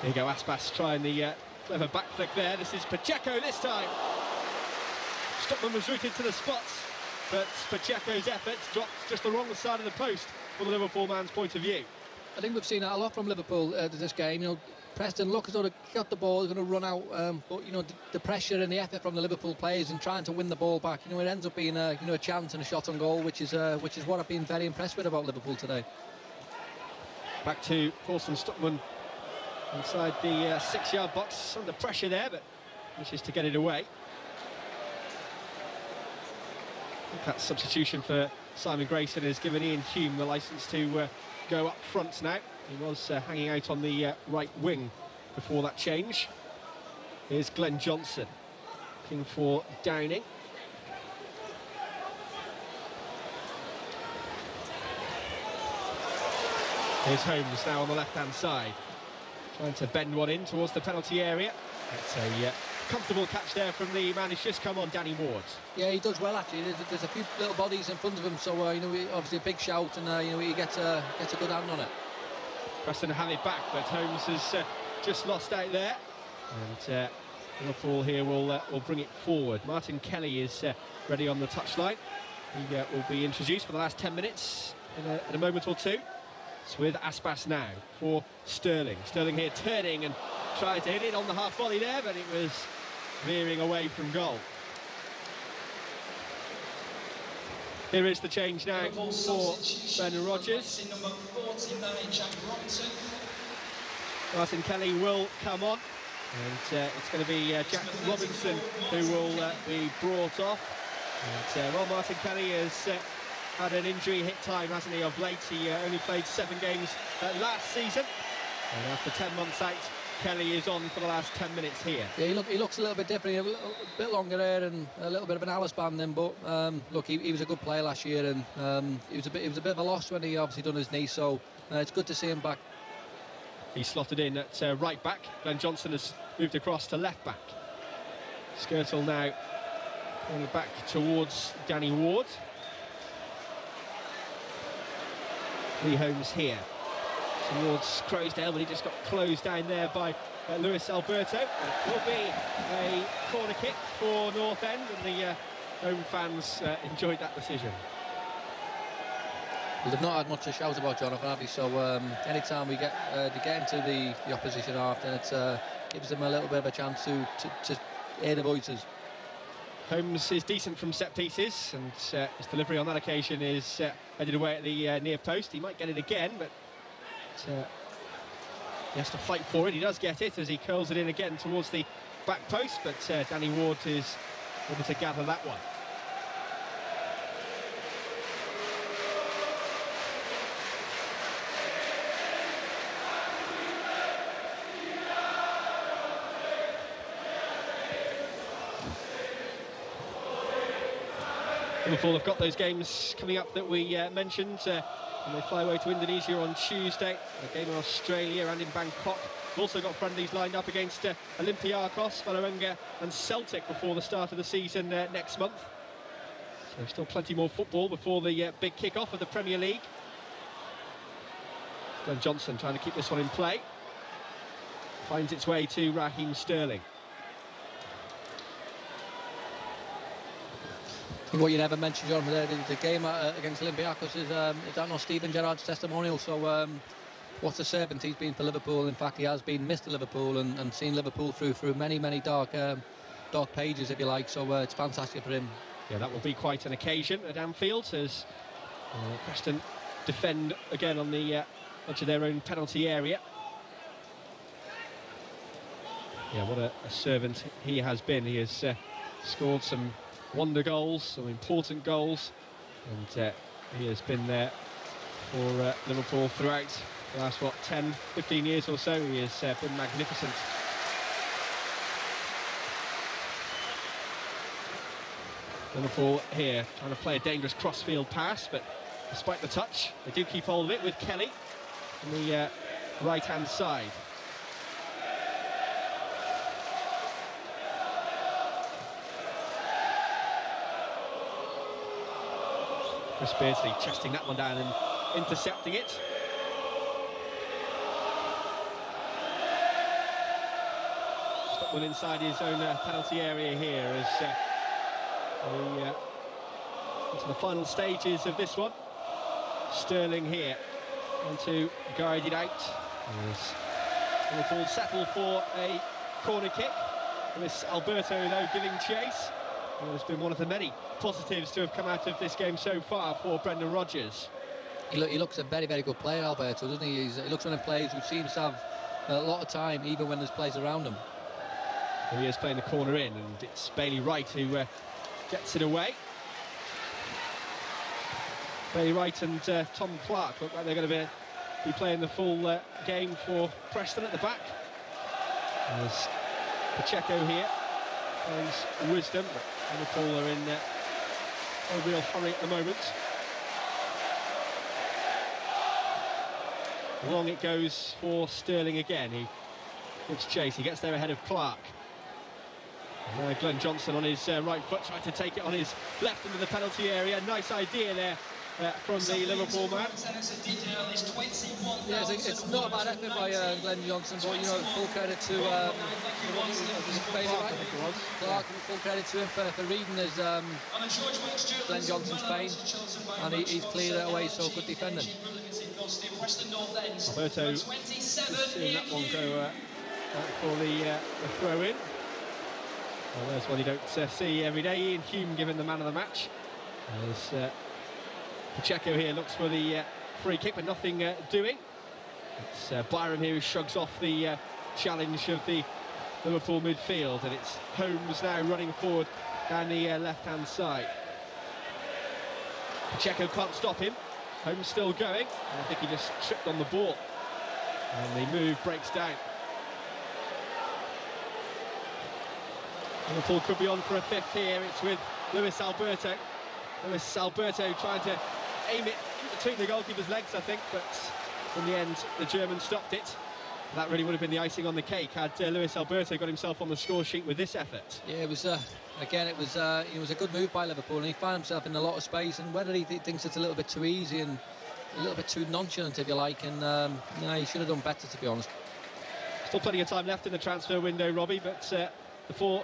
There you go, Aspas trying the clever back flick there. This is Pacheco this time. Stockman was rooted to the spots, but Pacheco's efforts dropped just the wrong side of the post from the Liverpool man's point of view.
I think we've seen that a lot from Liverpool this game. You know, Preston look as though they've got the ball, they're going to run out, but you know the pressure and the effort from the Liverpool players in trying to win the ball back. You know, it ends up being a chance and a shot on goal, which is what I've been very impressed with about Liverpool today.
Back to Paulson Stuckman inside the 6-yard box, under pressure there, but manages to get it away. I think that substitution for Simon Grayson has given Ian Hume the licence to go up front now. He was hanging out on the right wing before that change. Here's Glenn Johnson looking for Downing. Here's Holmes now on the left-hand side, trying to bend one in towards the penalty area. It's a comfortable catch there from the man who's just come on, Danny Ward.
Yeah, he does well actually. There's a few little bodies in front of him, so you know, obviously a big shout, and you know, he gets a good hand on it.
Preston have it back, but Holmes has just lost out there, and Liverpool here will bring it forward. Martin Kelly is ready on the touchline. He will be introduced for the last 10 minutes in a moment or two. It's with Aspas now for Sterling. Sterling here turning and trying to hit it on the half volley there, but it was veering away from goal. Here is the change now for Ben Rodgers. Martin Kelly will come on, and it's going to be Jack Robinson who will be brought off. And, well, Martin Kelly has had an injury hit time, hasn't he, of late. He only played 7 games last season, and after 10 months out, Kelly is on for the last 10 minutes here. Yeah,
he looks a little bit different, a bit longer hair and a little bit of an Alice band then, but look, he was a good player last year, and he was a bit of a loss when he obviously done his knee, so it's good to see him back.
He's slotted in at right back. Glenn Johnson has moved across to left back. Skirtle now going back towards Danny Ward. Lee Holmes here towards Crowsdale, but he just got closed down there by Luis Alberto. It will be a corner kick for North End, and the home fans enjoyed that decision.
Well, they've not had much to shout about, Jonathan, have they? So anytime we get into the opposition half, then it gives them a little bit of a chance to air the voices.
Holmes is decent from set pieces, and his delivery on that occasion is headed away at the near post. He might get it again, but he has to fight for it. He does get it as he curls it in again towards the back post, but Danny Ward is able to gather that one. Liverpool have got those games coming up that we mentioned, and they fly away to Indonesia on Tuesday, a game in Australia and in Bangkok. We've also got friendlies lined up against Olympiacos, Valerenga and Celtic before the start of the season next month. So still plenty more football before the big kick-off of the Premier League. Glenn Johnson trying to keep this one in play. Finds its way to Raheem Sterling.
What you never mentioned, John, the game against Olympiacos is that not Steven Gerrard's testimonial. So what a servant he's been for Liverpool. In fact, he has been Mr. Liverpool and seen Liverpool through many dark pages, if you like. So it's fantastic for him.
Yeah, that will be quite an occasion at Anfield as Preston defend again on the edge of their own penalty area. Yeah, what a servant he has been. He has scored some wonder goals, some important goals, and he has been there for Liverpool throughout the last, 10-15 years or so. He has been magnificent. Liverpool here trying to play a dangerous crossfield pass, but despite the touch, they do keep hold of it with Kelly on the right-hand side. Chris Beardsley chesting that one down and intercepting it. Stuck one inside his own penalty area here as into the final stages of this one. Sterling here and to guide it out. As Liverpool settle for a corner kick. This Alberto, though, giving chase. Well, it's been one of the many positives to have come out of this game so far for Brendan Rodgers.
He looks a very, very good player, Alberto, doesn't he? He looks one of the players who seems to have a lot of time, even when there's players around him.
Here he is playing the corner in, and it's Bailey Wright who gets it away. Bailey Wright and Tom Clark look like they're going to be playing the full game for Preston at the back. There's Pacheco here, plays Wisdom, but Liverpool are in a real hurry at the moment. Long it goes for Sterling again. He gives chase, he gets there ahead of Clark. Glenn Johnson on his right foot, trying to take it on his left into the penalty area. Nice idea there from the Liverpool man.
Yeah, it's not a bad effort by Glenn Johnson, but you know, full credit to Clark, full credit to him for reading his Glenn Johnson's pain, and he's cleared it away, so good defending.
Alberto just seeing that one go for the throw-in. Well, there's one you don't see every day. Ian Hume given the man of the match. As Pacheco here looks for the free kick, but nothing doing. It's Byram here who shrugs off the challenge of the Liverpool midfield, and it's Holmes now running forward down the left-hand side. Pacheco can't stop him. Holmes still going, and I think he just tripped on the ball, and the move breaks down. Liverpool could be on for a fifth here. It's with Luis Alberto. Luis Alberto trying to aim it between the goalkeeper's legs, I think, but in the end the German stopped it. That really would have been the icing on the cake had Luis Alberto got himself on the score sheet with this effort. Yeah,
it was again, it was a good move by Liverpool, and he found himself in a lot of space, and whether he thinks it's a little bit too easy and a little bit too nonchalant, if you like, and he should have done better, to be honest.
Still plenty of time left in the transfer window, Robbie, but the four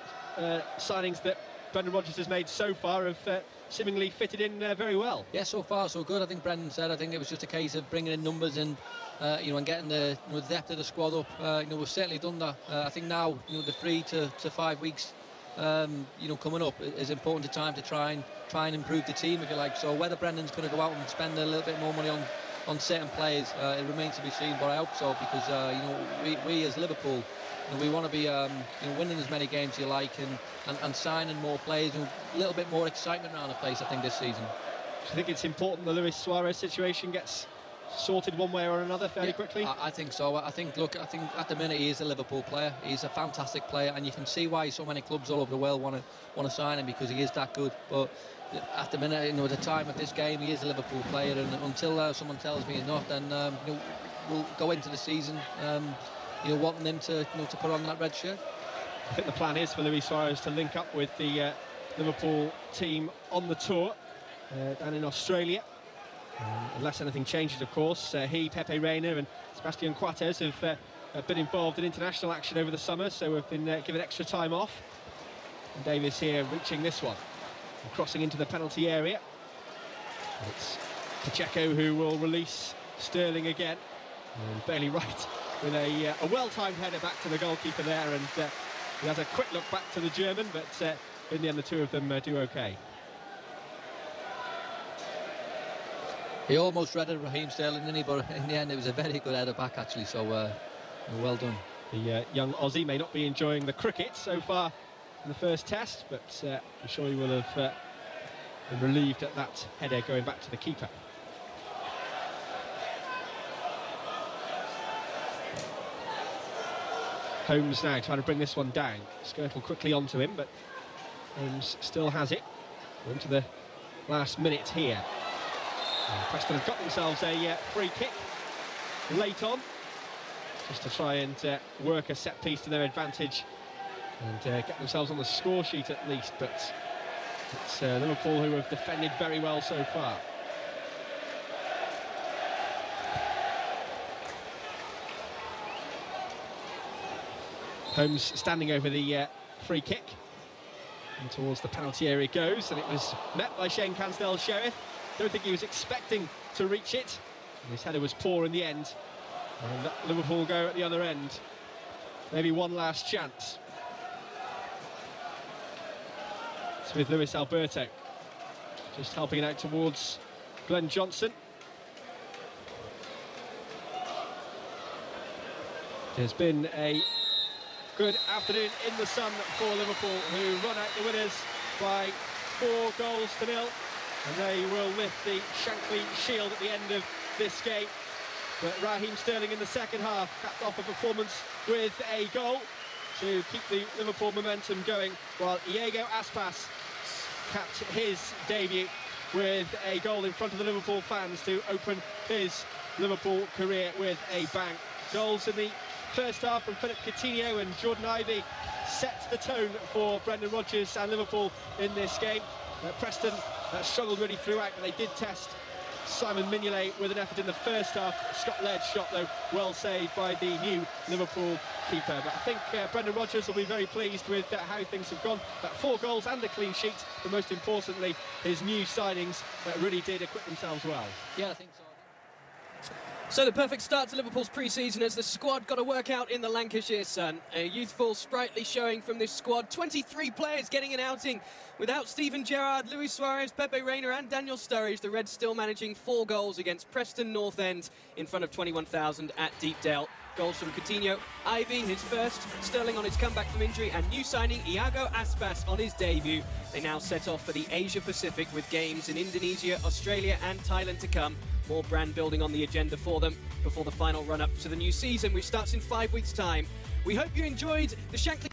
signings that Brendan Rodgers has made so far have seemingly fitted in very well.
Yeah, so far so good. I think Brendan said, I think it was just a case of bringing in numbers and and getting the depth of the squad up. We've certainly done that. I think now the 3 to 5 weeks coming up is important time to try and improve the team, if you like. So whether Brendan's going to go out and spend a little bit more money on certain players, it remains to be seen, but I hope so, because we as Liverpool, we want to be winning as many games as you like, and signing more players, a little bit more excitement around the place, I think, this season.
Do you think it's important the Luis Suarez situation gets sorted one way or another fairly quickly?
I think so. I think at the minute he is a Liverpool player. He's a fantastic player, and you can see why so many clubs all over the world want to sign him, because he is that good. But at the minute, at the time of this game, he is a Liverpool player, and until someone tells me he's not, then we'll go into the season wanting him to put on that red shirt.
I think the plan is for Luis Suarez to link up with the Liverpool team on the tour down in Australia. Unless anything changes, of course. Pepe Reina and Sebastian Coates have been involved in international action over the summer, so we've been given extra time off. And Davis here reaching this one and crossing into the penalty area. It's Pacheco who will release Sterling again, and Bailey Wright with a well-timed header back to the goalkeeper there, and he has a quick look back to the German, but in the end the two of them do okay.
He almost read Raheem Sterling, didn't he? But in the end, it was a very good header back, actually, so well done.
The young Aussie may not be enjoying the cricket so far in the first test, but I'm sure he will have been relieved at that header going back to the keeper. Holmes now trying to bring this one down. Skirtle quickly onto him, but Holmes still has it. We're into the last minute here. Preston have got themselves a free kick late on, just to try and work a set piece to their advantage and get themselves on the score sheet at least, but it's Liverpool who have defended very well so far. Holmes standing over the free kick, and towards the penalty area it goes, and it was met by Shane Cansdale-Sheriff. Don't think he was expecting to reach it, His header was poor in the end. And Liverpool go at the other end. Maybe one last chance. It's with Luis Alberto. Just helping it out towards Glenn Johnson. There's been a good afternoon in the sun for Liverpool, who run out the winners by 4-0. And they will lift the Shankly Shield at the end of this game. But Raheem Sterling in the second half capped off a performance with a goal to keep the Liverpool momentum going, while Iago Aspas capped his debut with a goal in front of the Liverpool fans to open his Liverpool career with a bang. Goals in the first half from Philip Coutinho and Jordan Ivey set the tone for Brendan Rodgers and Liverpool in this game. Preston struggled really throughout, but they did test Simon Mignolet with an effort in the first half. Scott Laird's shot, though, well saved by the new Liverpool keeper. But I think Brendan Rodgers will be very pleased with how things have gone. 4 goals and a clean sheet, but most importantly, his new signings really did equip themselves well.
Yeah, I think so.
So the perfect start to Liverpool's pre-season as the squad got to work out in the Lancashire sun. A youthful, sprightly showing from this squad. 23 players getting an outing. Without Steven Gerrard, Luis Suarez, Pepe Reina and Daniel Sturridge, the Reds still managing 4 goals against Preston North End in front of 21,000 at Deepdale. Goals from Coutinho, Ivy, his first, Sterling on his comeback from injury, and new signing Iago Aspas on his debut. They now set off for the Asia Pacific with games in Indonesia, Australia and Thailand to come. More brand building on the agenda for them before the final run-up to the new season, which starts in 5 weeks' time. We hope you enjoyed the Shankly